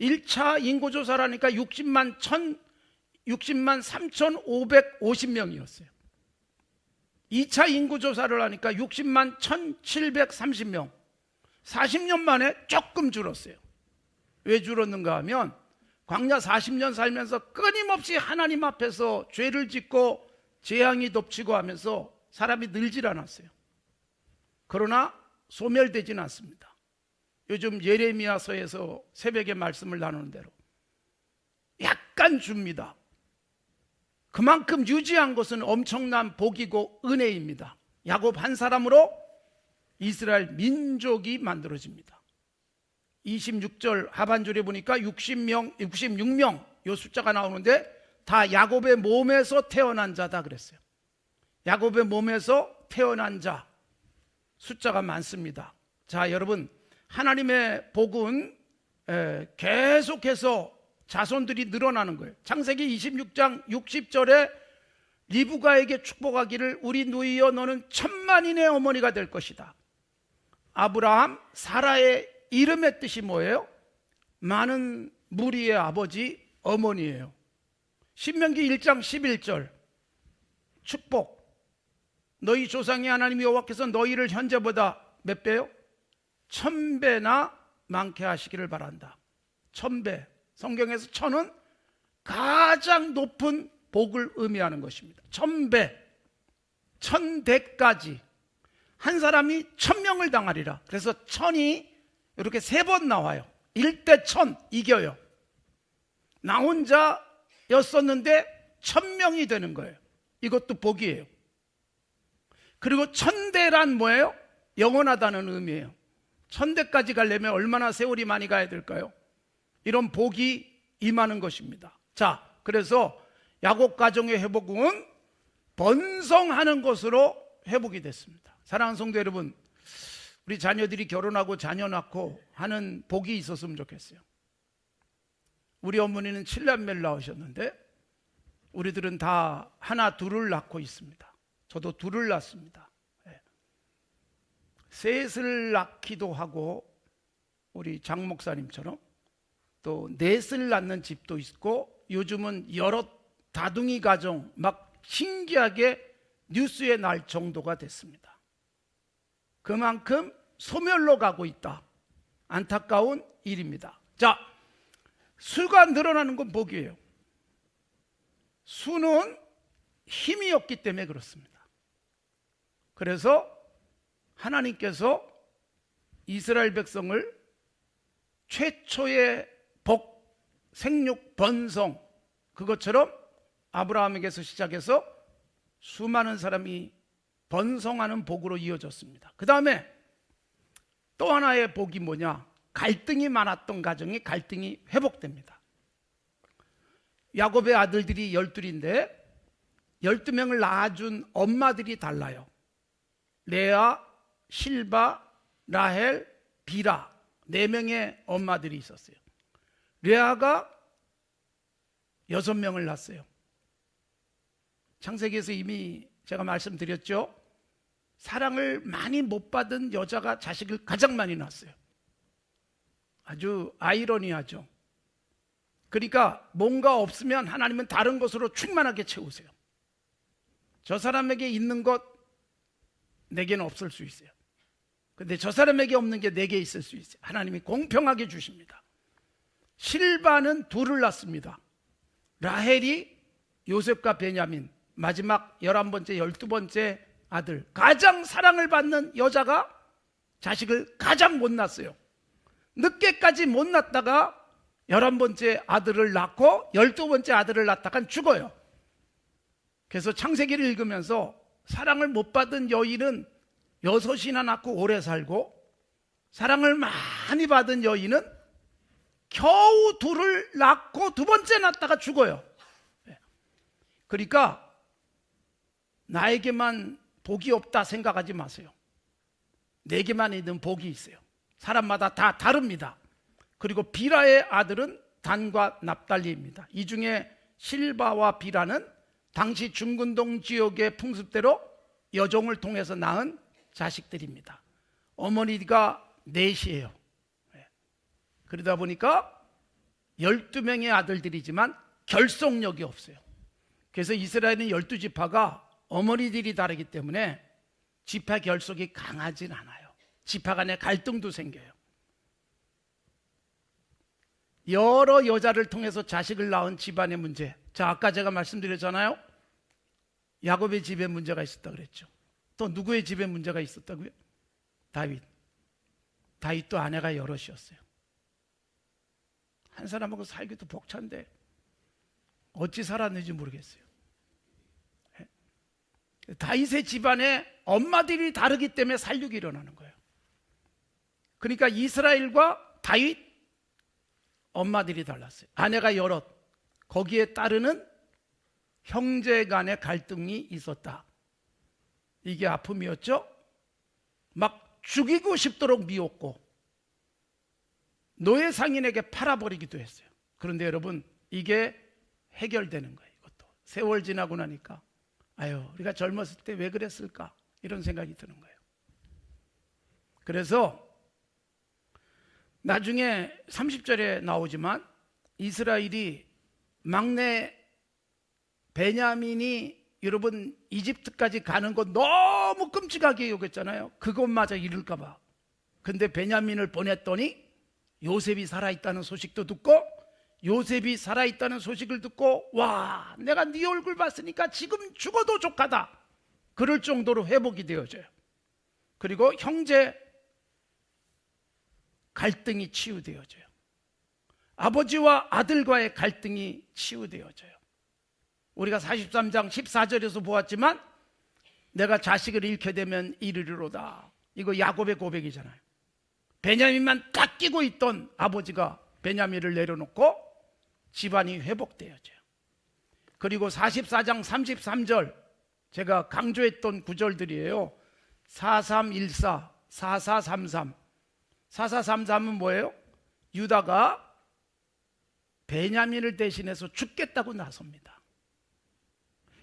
1차 인구조사라니까 60만 3,550명이었어요. 2차 인구조사를 하니까 60만 1,730명. 40년 만에 조금 줄었어요. 왜 줄었는가 하면 광야 40년 살면서 끊임없이 하나님 앞에서 죄를 짓고 재앙이 덮치고 하면서 사람이 늘질 않았어요. 그러나 소멸되진 않습니다. 요즘 예레미야서에서 새벽에 말씀을 나누는 대로 약간 줍니다. 그만큼 유지한 것은 엄청난 복이고 은혜입니다. 야곱 한 사람으로 이스라엘 민족이 만들어집니다. 26절 하반절에 보니까 66명 이 숫자가 나오는데 다 야곱의 몸에서 태어난 자다 그랬어요. 야곱의 몸에서 태어난 자 숫자가 많습니다. 자, 여러분, 하나님의 복은 계속해서 자손들이 늘어나는 거예요. 창세기 26장 60절에 리브가에게 축복하기를 우리 누이여 너는 천만인의 어머니가 될 것이다. 아브라함, 사라의 이름의 뜻이 뭐예요? 많은 무리의 아버지, 어머니예요. 신명기 1장 11절 축복, 너희 조상의 하나님 여호와께서 너희를 현재보다 몇 배요? 1000배나 많게 하시기를 바란다. 1000배. 성경에서 1000은 가장 높은 복을 의미하는 것입니다. 1000배, 1000대까지 한 사람이 1000명을 당하리라. 그래서 1000이 이렇게 3번 나와요. 1대 1000 이겨요. 나 혼자였었는데 1000명이 되는 거예요. 이것도 복이에요. 그리고 1000대란 뭐예요? 영원하다는 의미예요. 1000대까지 가려면 얼마나 세월이 많이 가야 될까요? 이런 복이 임하는 것입니다. 자, 그래서 야곱 가정의 회복은 번성하는 것으로 회복이 됐습니다. 사랑하는 성도 여러분, 우리 자녀들이 결혼하고 자녀 낳고 하는 복이 있었으면 좋겠어요. 우리 어머니는 7남매를 낳으셨는데 우리들은 다 하나 둘을 낳고 있습니다. 저도 둘을 낳습니다. 셋을 낳기도 하고 우리 장 목사님처럼 또 넷을 낳는 집도 있고 요즘은 여러 다둥이 가정 막 신기하게 뉴스에 날 정도가 됐습니다. 그만큼 소멸로 가고 있다. 안타까운 일입니다. 자, 수가 늘어나는 건 복이에요. 수는 힘이 없기 때문에 그렇습니다. 그래서 하나님께서 이스라엘 백성을 최초의 복, 생육, 번성, 그것처럼 아브라함에게서 시작해서 수많은 사람이 번성하는 복으로 이어졌습니다. 그 다음에 또 하나의 복이 뭐냐? 갈등이 많았던 가정이 갈등이 회복됩니다. 야곱의 아들들이 12인데 12명을 낳아준 엄마들이 달라요. 레아, 실바, 라헬, 비라 4명의 엄마들이 있었어요. 레아가 6명을 낳았어요. 창세기에서 이미 제가 말씀드렸죠. 사랑을 많이 못 받은 여자가 자식을 가장 많이 낳았어요. 아주 아이러니하죠. 그러니까 뭔가 없으면 하나님은 다른 것으로 충만하게 채우세요. 저 사람에게 있는 것 내게는 없을 수 있어요. 근데 저 사람에게 없는 게 내게 있을 수 있어요. 하나님이 공평하게 주십니다. 실바는 둘을 낳습니다. 라헬이 요셉과 베냐민, 마지막 11번째, 12번째 아들, 가장 사랑을 받는 여자가 자식을 가장 못 낳았어요. 늦게까지 못 낳다가 11번째 아들을 낳고 12번째 아들을 낳다가 죽어요. 그래서 창세기를 읽으면서 사랑을 못 받은 여인은 6이나 낳고 오래 살고 사랑을 많이 받은 여인은 겨우 2을 낳고 2번째 낳다가 죽어요. 그러니까 나에게만 복이 없다 생각하지 마세요. 내게만 있는 복이 있어요. 사람마다 다 다릅니다. 그리고 비라의 아들은 단과 납달리입니다. 이 중에 실바와 비라는 당시 중근동 지역의 풍습대로 여종을 통해서 낳은 자식들입니다. 어머니가 넷이에요. 그러다 보니까 12명의 아들들이지만 결속력이 없어요. 그래서 이스라엘은 12지파가 어머니들이 다르기 때문에 지파 결속이 강하진 않아요. 지파 간에 갈등도 생겨요. 여러 여자를 통해서 자식을 낳은 집안의 문제. 자, 아까 제가 말씀드렸잖아요. 야곱의 집에 문제가 있었다 그랬죠. 또 누구의 집에 문제가 있었다고요? 다윗. 다윗도 아내가 여럿이었어요. 한 사람하고 살기도 벅찬데 어찌 살았는지 모르겠어요. 다윗의 집안에 엄마들이 다르기 때문에 살육이 일어나는 거예요. 그러니까 이스라엘과 다윗 엄마들이 달랐어요. 아내가 여럿, 거기에 따르는 형제 간의 갈등이 있었다. 이게 아픔이었죠. 막 죽이고 싶도록 미웠고 노예 상인에게 팔아버리기도 했어요. 그런데 여러분, 이게 해결되는 거예요. 이것도 세월 지나고 나니까 아유, 우리가 젊었을 때 왜 그랬을까 이런 생각이 드는 거예요. 그래서 나중에 30절에 나오지만 이스라엘이 막내 베냐민이 여러분 이집트까지 가는 거 너무 끔찍하게 여겼잖아요. 그것마저 이룰까 봐. 근데 베냐민을 보냈더니 요셉이 살아있다는 소식도 듣고 요셉이 살아있다는 소식을 듣고 와, 내가 네 얼굴 봤으니까 지금 죽어도 족하다. 그럴 정도로 회복이 되어져요. 그리고 형제 갈등이 치유되어져요. 아버지와 아들과의 갈등이 치유되어져요. 우리가 43장 14절에서 보았지만 내가 자식을 잃게 되면 이르리로다. 이거 야곱의 고백이잖아요. 베냐민만 딱 끼고 있던 아버지가 베냐민을 내려놓고 집안이 회복되어져요. 그리고 44장 33절 제가 강조했던 구절들이에요. 4314, 4433. 4433은 뭐예요? 유다가 베냐민을 대신해서 죽겠다고 나섭니다.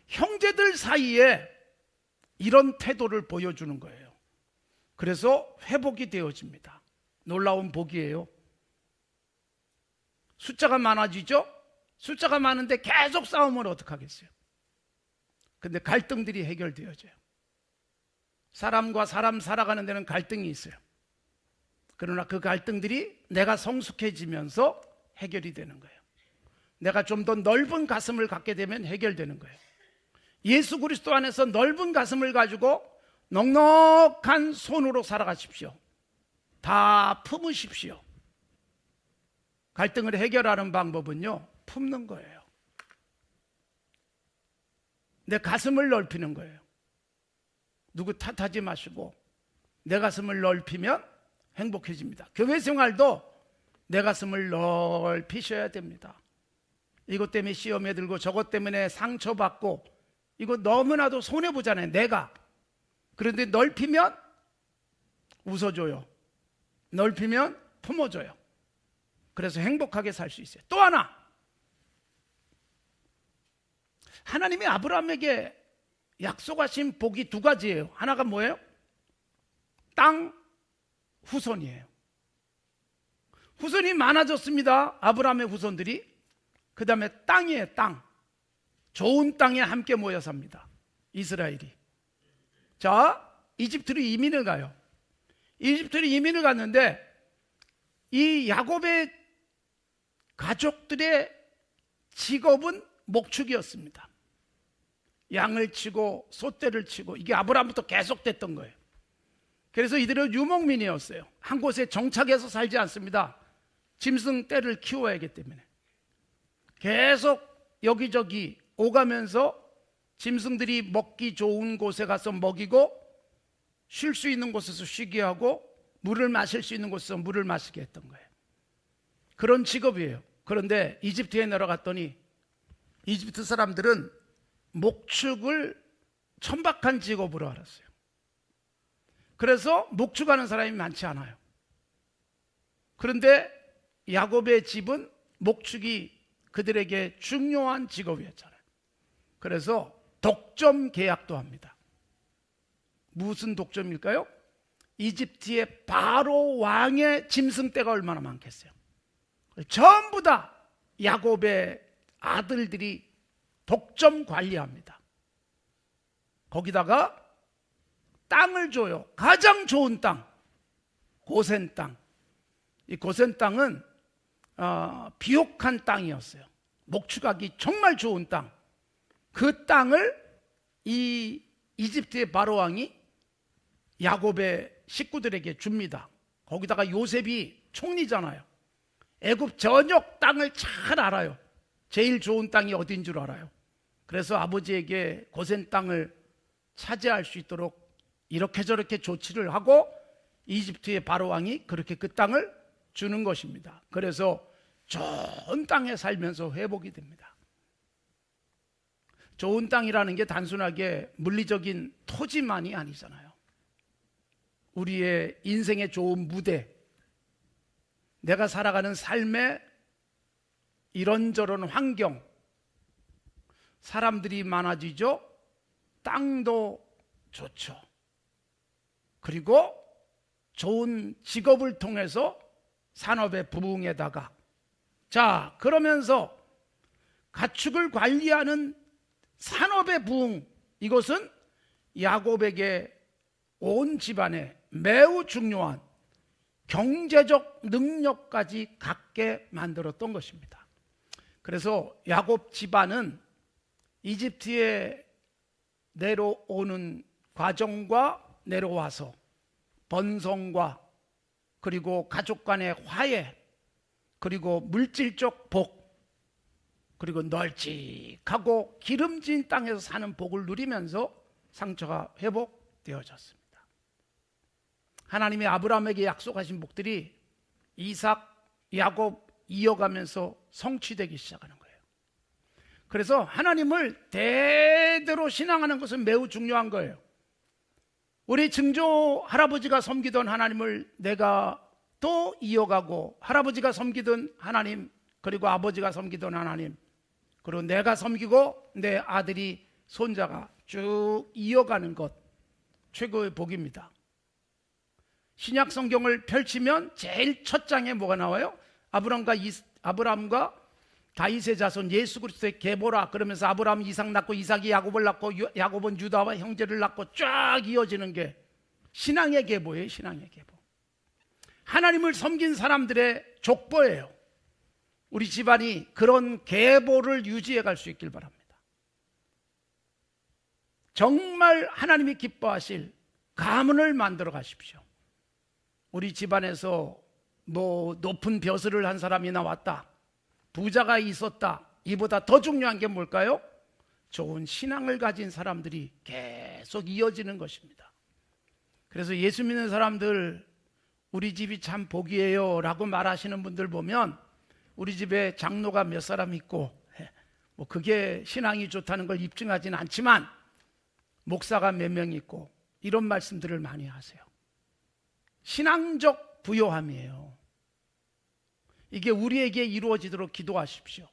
형제들 사이에 이런 태도를 보여주는 거예요. 그래서 회복이 되어집니다. 놀라운 복이에요. 숫자가 많아지죠? 숫자가 많은데 계속 싸우면 어떡하겠어요? 근데 갈등들이 해결되어져요. 사람과 사람 살아가는 데는 갈등이 있어요. 그러나 그 갈등들이 내가 성숙해지면서 해결이 되는 거예요. 내가 좀 더 넓은 가슴을 갖게 되면 해결되는 거예요. 예수 그리스도 안에서 넓은 가슴을 가지고 넉넉한 손으로 살아가십시오. 다 품으십시오. 갈등을 해결하는 방법은요, 품는 거예요. 내 가슴을 넓히는 거예요. 누구 탓하지 마시고 내 가슴을 넓히면 행복해집니다. 교회 생활도 내 가슴을 넓히셔야 됩니다. 이것 때문에 시험에 들고 저것 때문에 상처받고 이거 너무나도 손해보잖아요. 내가. 그런데 넓히면 웃어줘요. 넓히면 품어줘요. 그래서 행복하게 살 수 있어요. 또 하나, 하나님이 아브라함에게 약속하신 복이 두 가지예요. 하나가 뭐예요? 땅, 후손이에요. 후손이 많아졌습니다. 아브라함의 후손들이. 그 다음에 땅이에요. 땅. 좋은 땅에 함께 모여 삽니다. 이스라엘이. 자, 이집트로 이민을 가요. 이집트로 이민을 갔는데 이 야곱의 가족들의 직업은 목축이었습니다. 양을 치고 소떼를 치고, 이게 아브라함부터 계속됐던 거예요. 그래서 이들은 유목민이었어요. 한 곳에 정착해서 살지 않습니다. 짐승 떼를 키워야 하기 때문에 계속 여기저기 오가면서 짐승들이 먹기 좋은 곳에 가서 먹이고, 쉴 수 있는 곳에서 쉬게 하고, 물을 마실 수 있는 곳에서 물을 마시게 했던 거예요. 그런 직업이에요. 그런데 이집트에 내려갔더니 이집트 사람들은 목축을 천박한 직업으로 알았어요. 그래서 목축하는 사람이 많지 않아요. 그런데 야곱의 집은 목축이 그들에게 중요한 직업이었잖아요. 그래서 독점 계약도 합니다. 무슨 독점일까요? 이집트의 바로 왕의 짐승떼가 얼마나 많겠어요. 전부 다 야곱의 아들들이 독점 관리합니다. 거기다가 땅을 줘요. 가장 좋은 땅, 고센 땅. 이 고센 땅은 비옥한 땅이었어요. 목축하기 정말 좋은 땅. 그 땅을 이 이집트의 바로왕이 야곱의 식구들에게 줍니다. 거기다가 요셉이 총리잖아요. 애굽 전역 땅을 잘 알아요. 제일 좋은 땅이 어딘 줄 알아요. 그래서 아버지에게 고센 땅을 차지할 수 있도록 이렇게 저렇게 조치를 하고 이집트의 바로왕이 그렇게 그 땅을 주는 것입니다. 그래서 좋은 땅에 살면서 회복이 됩니다. 좋은 땅이라는 게 단순하게 물리적인 토지만이 아니잖아요. 우리의 인생의 좋은 무대, 내가 살아가는 삶의 이런저런 환경, 사람들이 많아지죠. 땅도 좋죠. 그리고 좋은 직업을 통해서 산업의 부흥에다가, 자, 그러면서 가축을 관리하는 산업의 부흥, 이것은 야곱에게 온 집안에 매우 중요한 경제적 능력까지 갖게 만들었던 것입니다. 그래서 야곱 집안은 이집트에 내려오는 과정과 내려와서 번성과 그리고 가족 간의 화해, 그리고 물질적 복, 그리고 널찍하고 기름진 땅에서 사는 복을 누리면서 상처가 회복되어졌습니다. 하나님이 아브라함에게 약속하신 복들이 이삭, 야곱 이어가면서 성취되기 시작하는 거예요. 그래서 하나님을 대대로 신앙하는 것은 매우 중요한 거예요. 우리 증조 할아버지가 섬기던 하나님을 내가 또 이어가고, 할아버지가 섬기던 하나님, 그리고 아버지가 섬기던 하나님, 그리고 내가 섬기고 내 아들이, 손자가 쭉 이어가는 것, 최고의 복입니다. 신약 성경을 펼치면 제일 첫 장에 뭐가 나와요? 아브라함과 다윗의 자손 예수 그리스도의 계보라. 그러면서 아브라함이 이삭 낳고, 이삭이 야곱을 낳고, 야곱은 유다와 형제를 낳고, 쫙 이어지는 게 신앙의 계보예요. 신앙의 계보. 하나님을 섬긴 사람들의 족보예요. 우리 집안이 그런 계보를 유지해 갈 수 있길 바랍니다. 정말 하나님이 기뻐하실 가문을 만들어 가십시오. 우리 집안에서 뭐 높은 벼슬을 한 사람이 나왔다, 부자가 있었다, 이보다 더 중요한 게 뭘까요? 좋은 신앙을 가진 사람들이 계속 이어지는 것입니다. 그래서 예수 믿는 사람들, 우리 집이 참 복이에요 라고 말하시는 분들 보면 우리 집에 장로가 몇 사람 있고, 뭐 그게 신앙이 좋다는 걸 입증하지는 않지만 목사가 몇 명 있고, 이런 말씀들을 많이 하세요. 신앙적 부요함이에요. 이게 우리에게 이루어지도록 기도하십시오.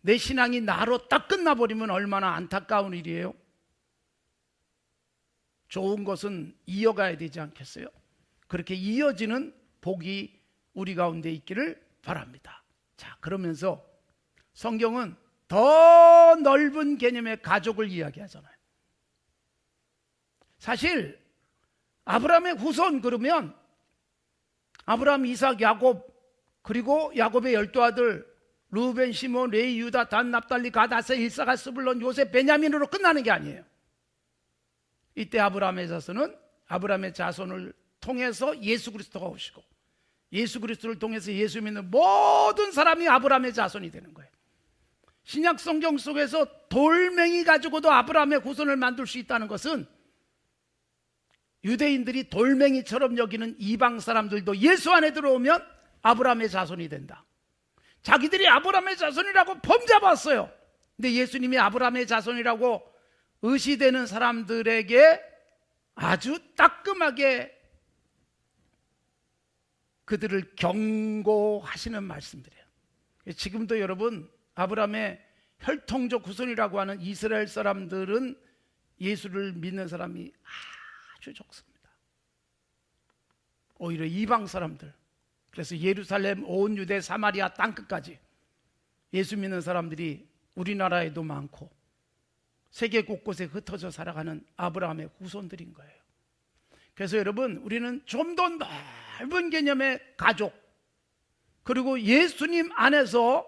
내 신앙이 나로 딱 끝나버리면 얼마나 안타까운 일이에요. 좋은 것은 이어가야 되지 않겠어요? 그렇게 이어지는 복이 우리 가운데 있기를 바랍니다. 자, 그러면서 성경은 더 넓은 개념의 가족을 이야기하잖아요. 사실 아브라함의 후손 그러면 아브라함, 이삭, 야곱, 그리고 야곱의 12아들 루벤, 시몬, 레위, 유다, 단, 납달리, 갓, 아세, 일사가, 스불론, 요셉, 베냐민으로 끝나는 게 아니에요. 이때 아브라함의 자손을 통해서 예수 그리스도가 오시고, 예수 그리스도를 통해서 예수 믿는 모든 사람이 아브라함의 자손이 되는 거예요. 신약 성경 속에서 돌멩이 가지고도 아브라함의 후손을 만들 수 있다는 것은 유대인들이 돌멩이처럼 여기는 이방 사람들도 예수 안에 들어오면 아브라함의 자손이 된다. 자기들이 아브라함의 자손이라고 범잡았어요. 근데 예수님이 아브라함의 자손이라고 의시되는 사람들에게 아주 따끔하게 그들을 경고하시는 말씀들이에요. 지금도 여러분, 아브라함의 혈통적 후손이라고 하는 이스라엘 사람들은 예수를 믿는 사람이 아주 적습니다. 오히려 이방 사람들, 그래서 예루살렘, 온 유대, 사마리아 땅끝까지 예수 믿는 사람들이 우리나라에도 많고 세계 곳곳에 흩어져 살아가는 아브라함의 후손들인 거예요. 그래서 여러분, 우리는 좀 더 넓은 개념의 가족, 그리고 예수님 안에서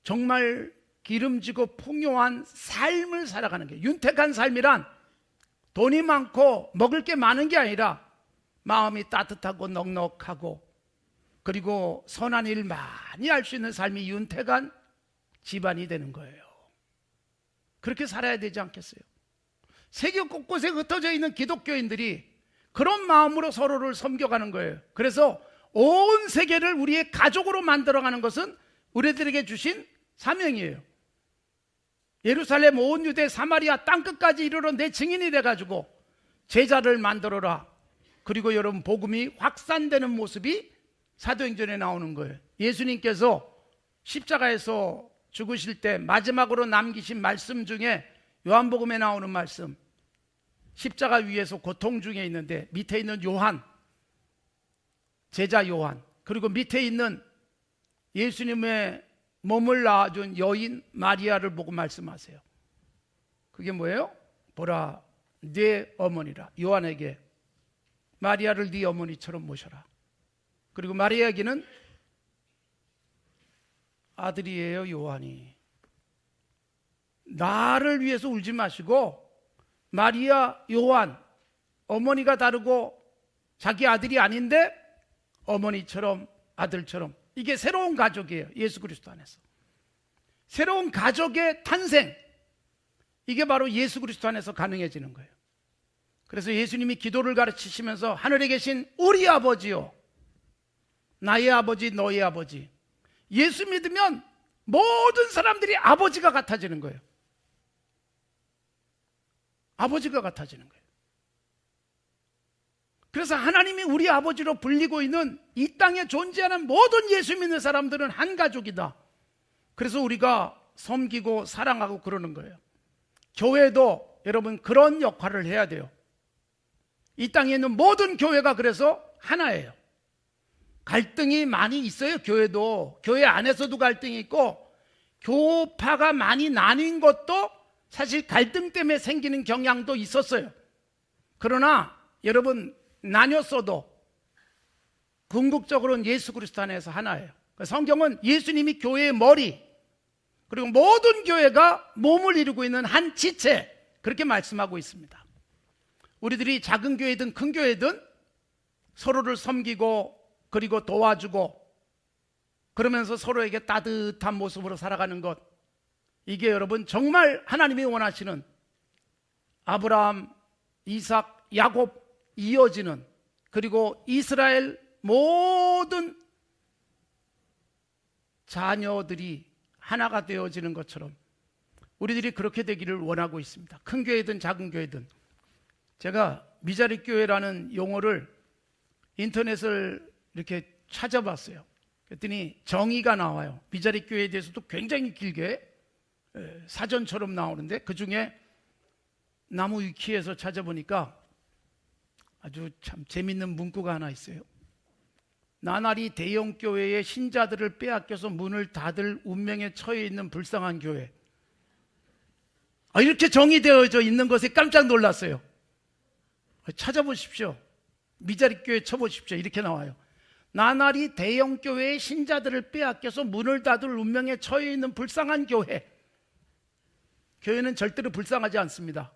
정말 기름지고 풍요한 삶을 살아가는 게, 윤택한 삶이란 돈이 많고 먹을 게 많은 게 아니라 마음이 따뜻하고 넉넉하고, 그리고 선한 일 많이 할 수 있는 삶이 윤택한 집안이 되는 거예요. 그렇게 살아야 되지 않겠어요? 세계 곳곳에 흩어져 있는 기독교인들이 그런 마음으로 서로를 섬겨가는 거예요. 그래서 온 세계를 우리의 가족으로 만들어가는 것은 우리들에게 주신 사명이에요. 예루살렘, 온 유대, 사마리아 땅끝까지 이르러 내 증인이 돼가지고 제자를 만들어라. 그리고 여러분, 복음이 확산되는 모습이 사도행전에 나오는 거예요. 예수님께서 십자가에서 죽으실 때 마지막으로 남기신 말씀 중에 요한복음에 나오는 말씀, 십자가 위에서 고통 중에 있는데 밑에 있는 요한, 제자 요한, 그리고 밑에 있는 예수님의 몸을 낳아준 여인 마리아를 보고 말씀하세요. 그게 뭐예요? 보라, 네 어머니라. 요한에게 마리아를 네 어머니처럼 모셔라. 그리고 마리아에게는 아들이에요, 요한이. 나를 위해서 울지 마시고 마리아, 요한, 어머니가 다르고 자기 아들이 아닌데 어머니처럼, 아들처럼. 이게 새로운 가족이에요. 예수 그리스도 안에서 새로운 가족의 탄생, 이게 바로 예수 그리스도 안에서 가능해지는 거예요. 그래서 예수님이 기도를 가르치시면서 하늘에 계신 우리 아버지요, 나의 아버지, 너의 아버지. 예수 믿으면 모든 사람들이 아버지가 같아지는 거예요. 아버지가 같아지는 거예요. 그래서 하나님이 우리 아버지로 불리고 있는 이 땅에 존재하는 모든 예수 믿는 사람들은 한 가족이다. 그래서 우리가 섬기고 사랑하고 그러는 거예요. 교회도 여러분 그런 역할을 해야 돼요. 이 땅에 있는 모든 교회가 그래서 하나예요. 갈등이 많이 있어요. 교회도. 교회 안에서도 갈등이 있고 교파가 많이 나뉜 것도 사실 갈등 때문에 생기는 경향도 있었어요. 그러나 여러분 나뉘었어도 궁극적으로는 예수 그리스도 안에서 하나예요. 성경은 예수님이 교회의 머리, 그리고 모든 교회가 몸을 이루고 있는 한 지체, 그렇게 말씀하고 있습니다. 우리들이 작은 교회든 큰 교회든 서로를 섬기고 그리고 도와주고 그러면서 서로에게 따뜻한 모습으로 살아가는 것, 이게 여러분 정말 하나님이 원하시는 아브라함, 이삭, 야곱 이어지는, 그리고 이스라엘 모든 자녀들이 하나가 되어지는 것처럼 우리들이 그렇게 되기를 원하고 있습니다. 큰 교회든 작은 교회든. 제가 미자립 교회라는 용어를 인터넷을 이렇게 찾아봤어요. 그랬더니 정의가 나와요. 미자립 교회에 대해서도 굉장히 길게 사전처럼 나오는데 그중에 나무 위키에서 찾아보니까 아주 참 재밌는 문구가 하나 있어요. 나날이 대형 교회의 신자들을 빼앗겨서 문을 닫을 운명에 처해 있는 불쌍한 교회. 이렇게 정의되어져 있는 것에 깜짝 놀랐어요. 찾아보십시오. 미자립 교회 쳐보십시오. 이렇게 나와요. 나날이 대형 교회의 신자들을 빼앗겨서 문을 닫을 운명에 처해 있는 불쌍한 교회. 교회는 절대로 불쌍하지 않습니다.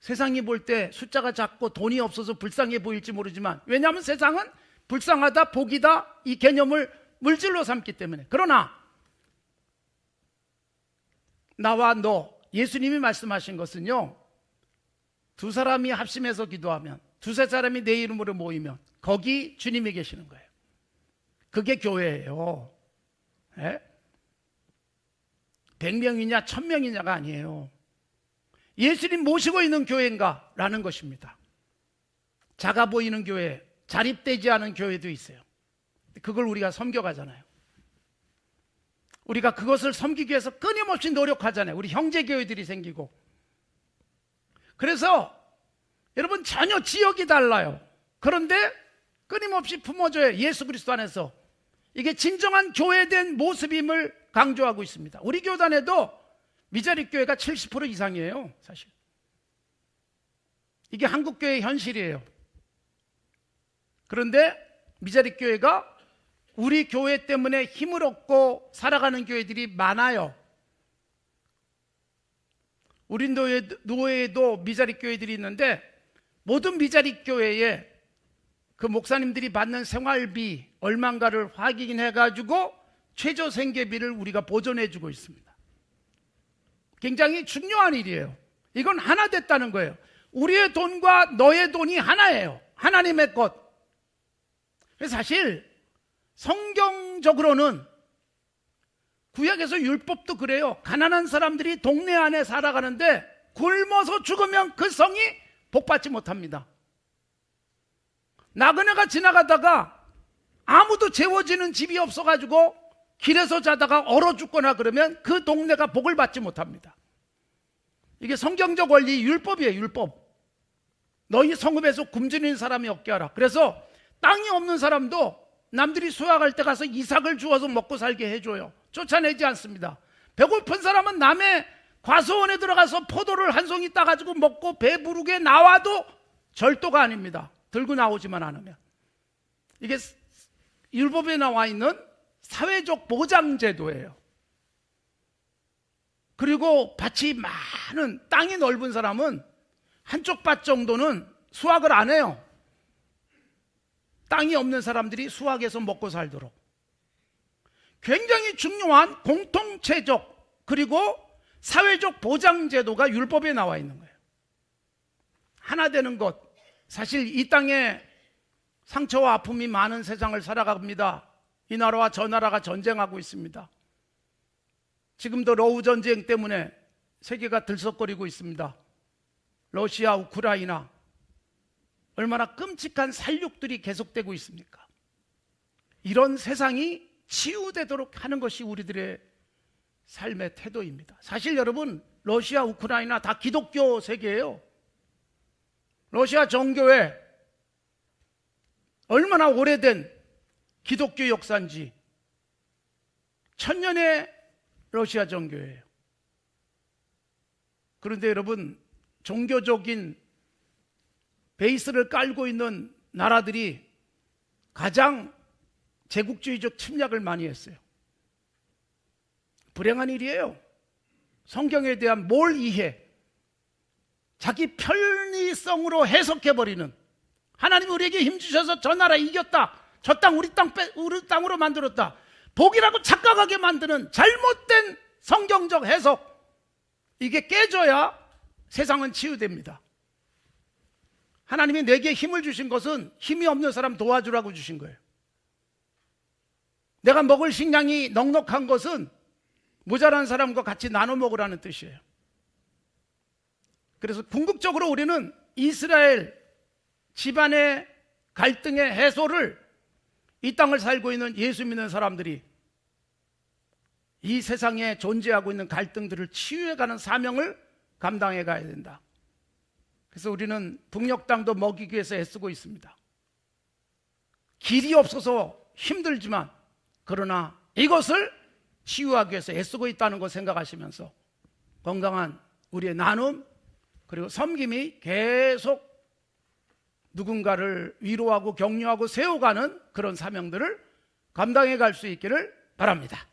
세상이 볼 때 숫자가 작고 돈이 없어서 불쌍해 보일지 모르지만, 왜냐하면 세상은 불쌍하다, 복이다 이 개념을 물질로 삼기 때문에. 그러나 나와 너, 예수님이 말씀하신 것은요, 두 사람이 합심해서 기도하면, 두세 사람이 내 이름으로 모이면 거기 주님이 계시는 거예요. 그게 교회예요. 100명이냐 1000명이냐가 아니에요. 예수님 모시고 있는 교회인가? 라는 것입니다. 작아 보이는 교회, 자립되지 않은 교회도 있어요. 그걸 우리가 섬겨가잖아요. 우리가 그것을 섬기기 위해서 끊임없이 노력하잖아요. 우리 형제교회들이 생기고. 그래서 여러분 전혀 지역이 달라요. 그런데 끊임없이 품어줘요. 예수 그리스도 안에서. 이게 진정한 교회된 모습임을 강조하고 있습니다. 우리 교단에도 미자립 교회가 70% 이상이에요. 사실 이게 한국교회의 현실이에요. 그런데 미자립 교회가 우리 교회 때문에 힘을 얻고 살아가는 교회들이 많아요. 우리 노예에도 미자립 교회들이 있는데, 모든 미자립 교회에 그 목사님들이 받는 생활비 얼마인가를 확인해가지고 최저 생계비를 우리가 보존해주고 있습니다. 굉장히 중요한 일이에요. 이건 하나 됐다는 거예요. 우리의 돈과 너의 돈이 하나예요. 하나님의 것. 사실 성경적으로는 구약에서 율법도 그래요. 가난한 사람들이 동네 안에 살아가는데 굶어서 죽으면 그 성이 복받지 못합니다. 나그네가 지나가다가 아무도 재워지는 집이 없어가지고 길에서 자다가 얼어 죽거나 그러면 그 동네가 복을 받지 못합니다. 이게 성경적 원리, 율법이에요. 율법. 너희 성읍에서 굶주리는 사람이 없게 하라. 그래서 땅이 없는 사람도 남들이 수확할 때 가서 이삭을 주워서 먹고 살게 해줘요. 쫓아내지 않습니다. 배고픈 사람은 남의 과수원에 들어가서 포도를 한 송이 따가지고 먹고 배부르게 나와도 절도가 아닙니다. 들고 나오지만 않으면. 이게 율법에 나와 있는 사회적 보장제도예요. 그리고 밭이 많은, 땅이 넓은 사람은 한쪽 밭 정도는 수확을 안 해요. 땅이 없는 사람들이 수확해서 먹고 살도록. 굉장히 중요한 공통체적 그리고 사회적 보장제도가 율법에 나와 있는 거예요. 하나 되는 것. 사실 이 땅에 상처와 아픔이 많은 세상을 살아갑니다. 이 나라와 저 나라가 전쟁하고 있습니다. 지금도 러우 전쟁 때문에 세계가 들썩거리고 있습니다. 러시아, 우크라이나, 얼마나 끔찍한 살육들이 계속되고 있습니까? 이런 세상이 치유되도록 하는 것이 우리들의 삶의 태도입니다. 사실 여러분, 러시아, 우크라이나 다 기독교 세계예요. 러시아 정교회 얼마나 오래된 기독교 역사인지, 천년의 러시아 정교회예요. 그런데 여러분, 종교적인 베이스를 깔고 있는 나라들이 가장 제국주의적 침략을 많이 했어요. 불행한 일이에요. 성경에 대한 몰 이해, 자기 편의성으로 해석해버리는, 하나님 우리에게 힘주셔서 저 나라 이겼다, 저 땅 우리 땅으로 만들었다, 복이라고 착각하게 만드는 잘못된 성경적 해석, 이게 깨져야 세상은 치유됩니다. 하나님이 내게 힘을 주신 것은 힘이 없는 사람 도와주라고 주신 거예요. 내가 먹을 식량이 넉넉한 것은 모자란 사람과 같이 나눠 먹으라는 뜻이에요. 그래서 궁극적으로 우리는 이스라엘 집안의 갈등의 해소를, 이 땅을 살고 있는 예수 믿는 사람들이 이 세상에 존재하고 있는 갈등들을 치유해가는 사명을 감당해 가야 된다. 그래서 우리는 북녘 땅도 먹이기 위해서 애쓰고 있습니다. 길이 없어서 힘들지만, 그러나 이것을 치유하기 위해서 애쓰고 있다는 것 생각하시면서 건강한 우리의 나눔, 그리고 섬김이 계속 누군가를 위로하고 격려하고 세워가는 그런 사명들을 감당해 갈 수 있기를 바랍니다.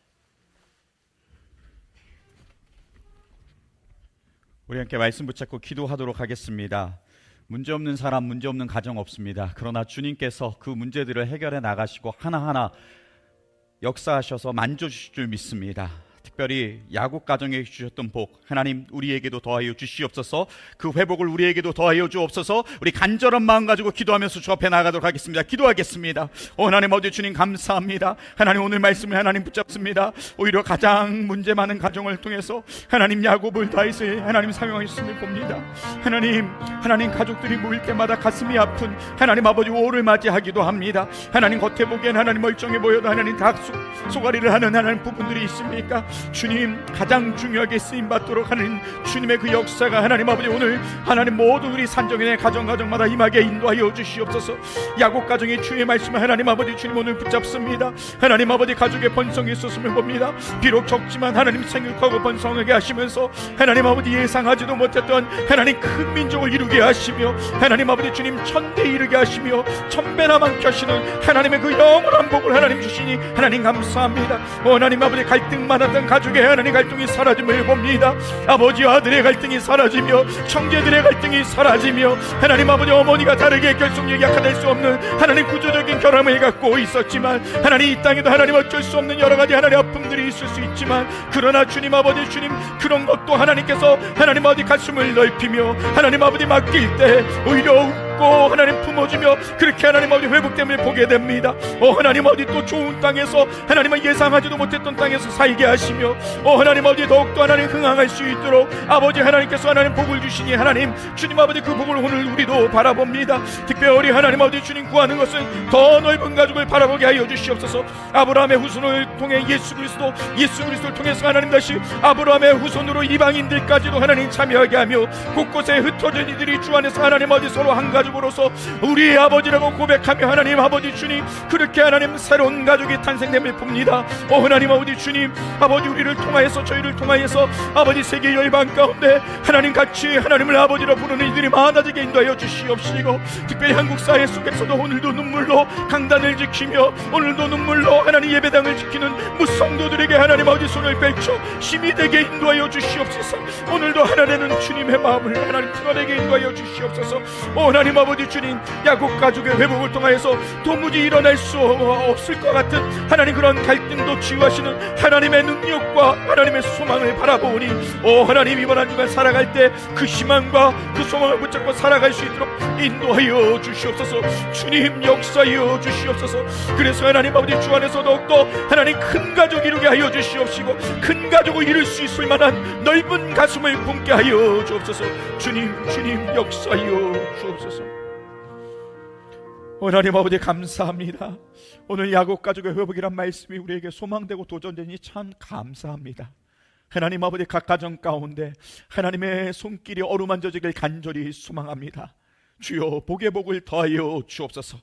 우리 함께 말씀 붙잡고 기도하도록 하겠습니다. 문제없는 사람, 문제없는 가정 없습니다. 그러나 주님께서 그 문제들을 해결해 나가시고 하나하나 역사하셔서 만져주실 줄 믿습니다. 특별히 야곱 가정에 주셨던 복, 하나님 우리에게도 더하여 주시옵소서. 그 회복을 우리에게도 더하여 주옵소서. 우리 간절한 마음 가지고 기도하면서 주 앞에 나가도록 하겠습니다. 기도하겠습니다. 하나님 아버지 주님 감사합니다. 하나님 오늘 말씀을 하나님 붙잡습니다. 오히려 가장 문제 많은 가정을 통해서 하나님 야곱을 다해서 하나님 사용하셨음을 봅니다. 하나님 가족들이 모일 때마다 가슴이 아픈 하나님 아버지 5월을 맞이하기도 합니다. 하나님 겉에 보기엔 하나님 멀쩡해 보여도 하나님 다 속앓이를 하는 하나님 부분들이 있습니까? 주님, 가장 중요하게 쓰임받도록 하는 주님의 그 역사가 하나님 아버지 오늘 하나님 모든 우리 산정인의 가정마다 임하게 인도하여 주시옵소서. 야곱 가정의 주의 말씀을 하나님 아버지 주님 오늘 붙잡습니다. 하나님 아버지 가족의 번성이 있었음을 봅니다. 비록 적지만 하나님 생육하고 번성하게 하시면서 하나님 아버지 예상하지도 못했던 하나님 큰 민족을 이루게 하시며 하나님 아버지 주님 천대에 이르게 하시며 천배나 많게 하시는 하나님의 그 영원한 복을 하나님 주시니 하나님 감사합니다. 하나님 아버지 갈등 많았던 가족의 하나님 갈등이 사라짐을 봅니다. 아버지와 아들의 갈등이 사라지며 형제들의 갈등이 사라지며 하나님 아버지 어머니가 다르게 결속력이 약화될 수 없는 하나님 구조적인 결함을 갖고 있었지만 하나님 이 땅에도 하나님 어쩔 수 없는 여러 가지 하나님 아픔들이 있을 수 있지만 그러나 주님 아버지 주님 그런 것도 하나님께서 하나님 아버지 가슴을 넓히며 하나님 아버지 맡길 때 오히려 하나님 품어주며 그렇게 하나님 아버지 회복됨을 보게 됩니다. 하나님 아버지 또 좋은 땅에서 하나님은 예상하지도 못했던 땅에서 살게 하시며 하나님 아버지 더욱더 하나님 흥황할 수 있도록 아버지 하나님께서 하나님 복을 주시니 하나님 주님 아버지 그 복을 오늘 우리도 바라봅니다. 특별히 하나님 아버지 주님 구하는 것은 더 넓은 가족을 바라보게 하여 주시옵소서. 아브라함의 후손을 통해 예수 그리스도를 통해서 하나님 다시 아브라함의 후손으로 이방인들까지도 하나님 참여하게 하며 곳곳에 흩어진 이들이 주 안에서 하나님 아버지 서로 한 가족으로서 우리의 아버지라고 고백하며 하나님 아버지 주님 그렇게 하나님 새로운 가족이 탄생됨을 봅니다. 하나님 아버지 주님 아버지 우리를 통하여서 저희를 통하여서 아버지 세계 열방 가운데 하나님 같이 하나님을 아버지로 부르는 이들이 많아지게 인도하여 주시옵시고 특별히 한국 사회 속에서도 오늘도 눈물로 강단을 지키며 오늘도 눈물로 하나님 예배당을 지키는 무성도들에게 하나님 아버지 손을 펼쳐 힘이 되게 인도하여 주시옵소서. 오늘도 하나님은 주님의 마음을 하나님 드러내게 인도하여 주시옵소서. 하나님 하나님 아버지 주님, 야곱 가족의 회복을 통하여서 도무지 일어날 수 없을 것 같은 하나님 그런 갈등도 치유하시는 하나님의 능력과 하나님의 소망을 바라보니 하나님 이번 한 주간 살아갈 때 그 희망과 그 소망을 붙잡고 살아갈 수 있도록 인도하여 주시옵소서. 주님 역사하여 주시옵소서. 그래서 하나님 아버지 주 안에서 더욱더 하나님 큰 가족 이루게 하여 주시옵시고 큰 가족을 이룰 수 있을 만한 넓은 가슴을 품게 하여 주옵소서. 주님 역사하여 주옵소서. 하나님 아버지 감사합니다. 오늘 야곱 가족의 회복이란 말씀이 우리에게 소망되고 도전되니 참 감사합니다. 하나님 아버지 각 가정 가운데 하나님의 손길이 어루만져지길 간절히 소망합니다. 주여 복의 복을 더하여 주옵소서.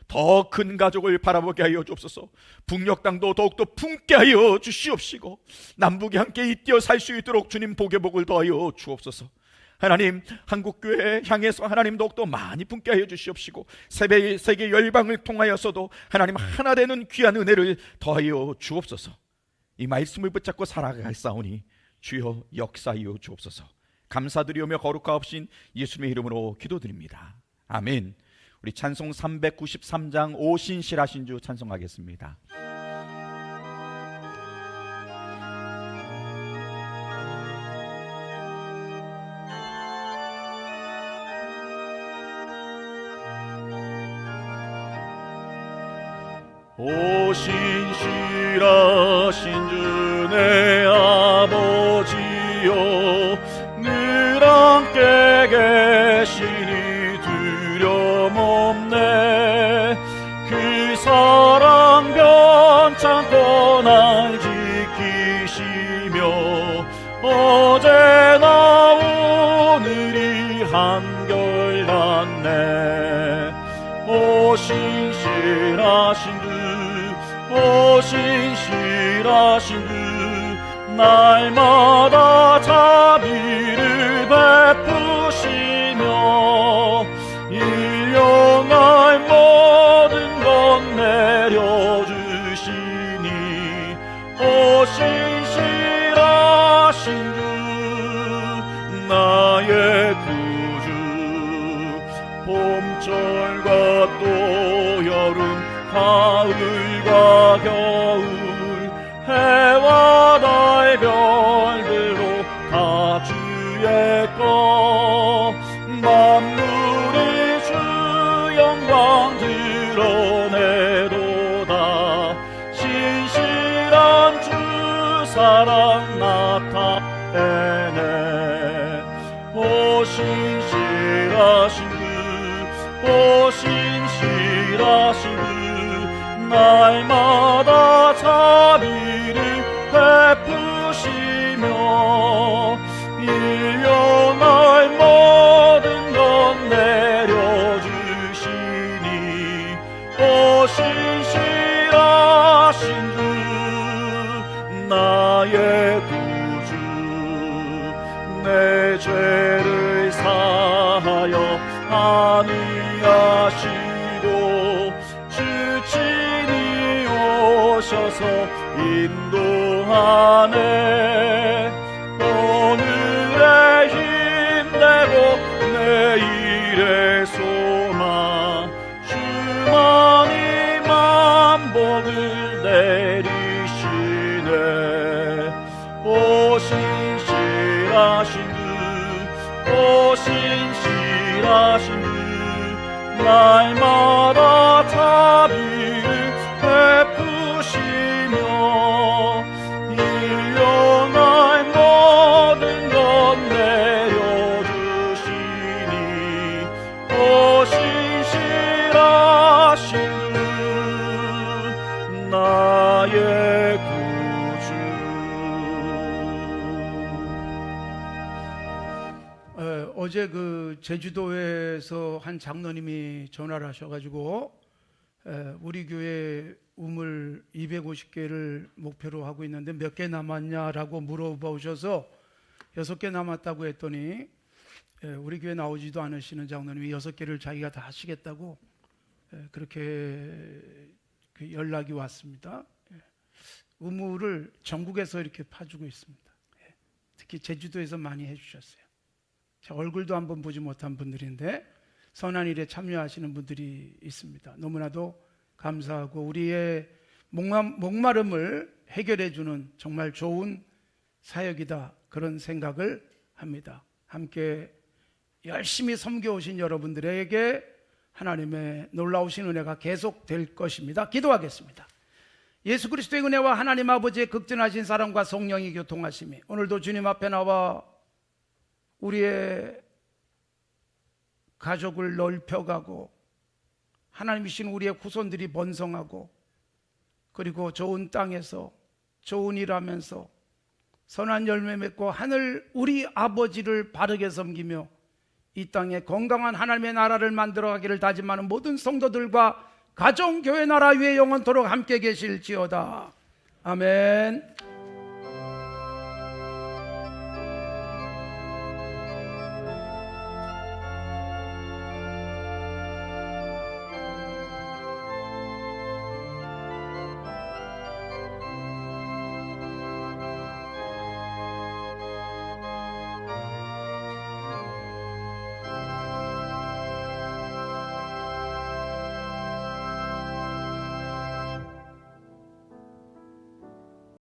더 큰 가족을 바라보게 하여 주옵소서. 북녘 땅도 더욱더 품게 하여 주시옵시고 남북이 함께 잇대어 살 수 있도록 주님 복의 복을 더하여 주옵소서. 하나님 한국교회 향해서 하나님 더욱더 많이 품게 하여 주시옵시고 세계 열방을 통하여서도 하나님 하나 되는 귀한 은혜를 더하여 주옵소서. 이 말씀을 붙잡고 살아갈 사오니 주여 역사하여 주옵소서. 감사드리오며 거룩하옵신 예수님의 이름으로 기도드립니다. 아멘. 우리 찬송 393장 오신실하신 주 찬송하겠습니다. 오신실하신 주 내 아버지여 늘 함께 계시니 두려움 없네. 그 사랑 변찮고 날 지키시며 어제나 오늘이 한결같네. 오신실하신 주 오신실하신 주 날마다 자비를 베푸시며 일용할 모든 것 내려주시니 오신실하신 주 나의 구주. 봄철과 또 여름 가을과 겨울 해와 달 별들로 다 주의 것. 만물이 주 영광 드러내도다. 신실한 주 사랑 나타내네. 오신실하신 주 오신실하신 주 날마다 자비를 베푸시며 일용할 모든 것 내려주시니 오신실하신 주 나의 구주. 내 죄를 사하여 안위하시고 주친이 오셔서 인도하네. 오늘의 힘내고 내일의 소망 주만이 만복을 내리시네. 오신실하신 주 오신실하신 주 날마다 자비를 베푸시며 일용할 모든 것 내려주시니 오신실하신 주 나의 구주. 어제 그 제주도에서 한 장로님이 전화를 하셔가지고 우리 교회 우물 250개를 목표로 하고 있는데 몇 개 남았냐라고 물어보셔서 6개 남았다고 했더니 우리 교회 나오지도 않으시는 장로님이 6개를 자기가 다 하시겠다고 그렇게 그 연락이 왔습니다. 우물을 전국에서 이렇게 파주고 있습니다. 특히 제주도에서 많이 해주셨어요. 제 얼굴도 한번 보지 못한 분들인데 선한 일에 참여하시는 분들이 있습니다. 너무나도 감사하고 우리의 목마름을 해결해 주는 정말 좋은 사역이다, 그런 생각을 합니다. 함께 열심히 섬겨오신 여러분들에게 하나님의 놀라우신 은혜가 계속될 것입니다. 기도하겠습니다. 예수 그리스도의 은혜와 하나님 아버지의 극진하신 사랑과 성령의 교통하심이 오늘도 주님 앞에 나와 우리의 가족을 넓혀가고 하나님이신 우리의 후손들이 번성하고 그리고 좋은 땅에서 좋은 일 하면서 선한 열매 맺고 하늘 우리 아버지를 바르게 섬기며 이 땅에 건강한 하나님의 나라를 만들어 가기를 다짐하는 모든 성도들과 가정교회 나라 위에 영원토록 함께 계실지어다. 아멘.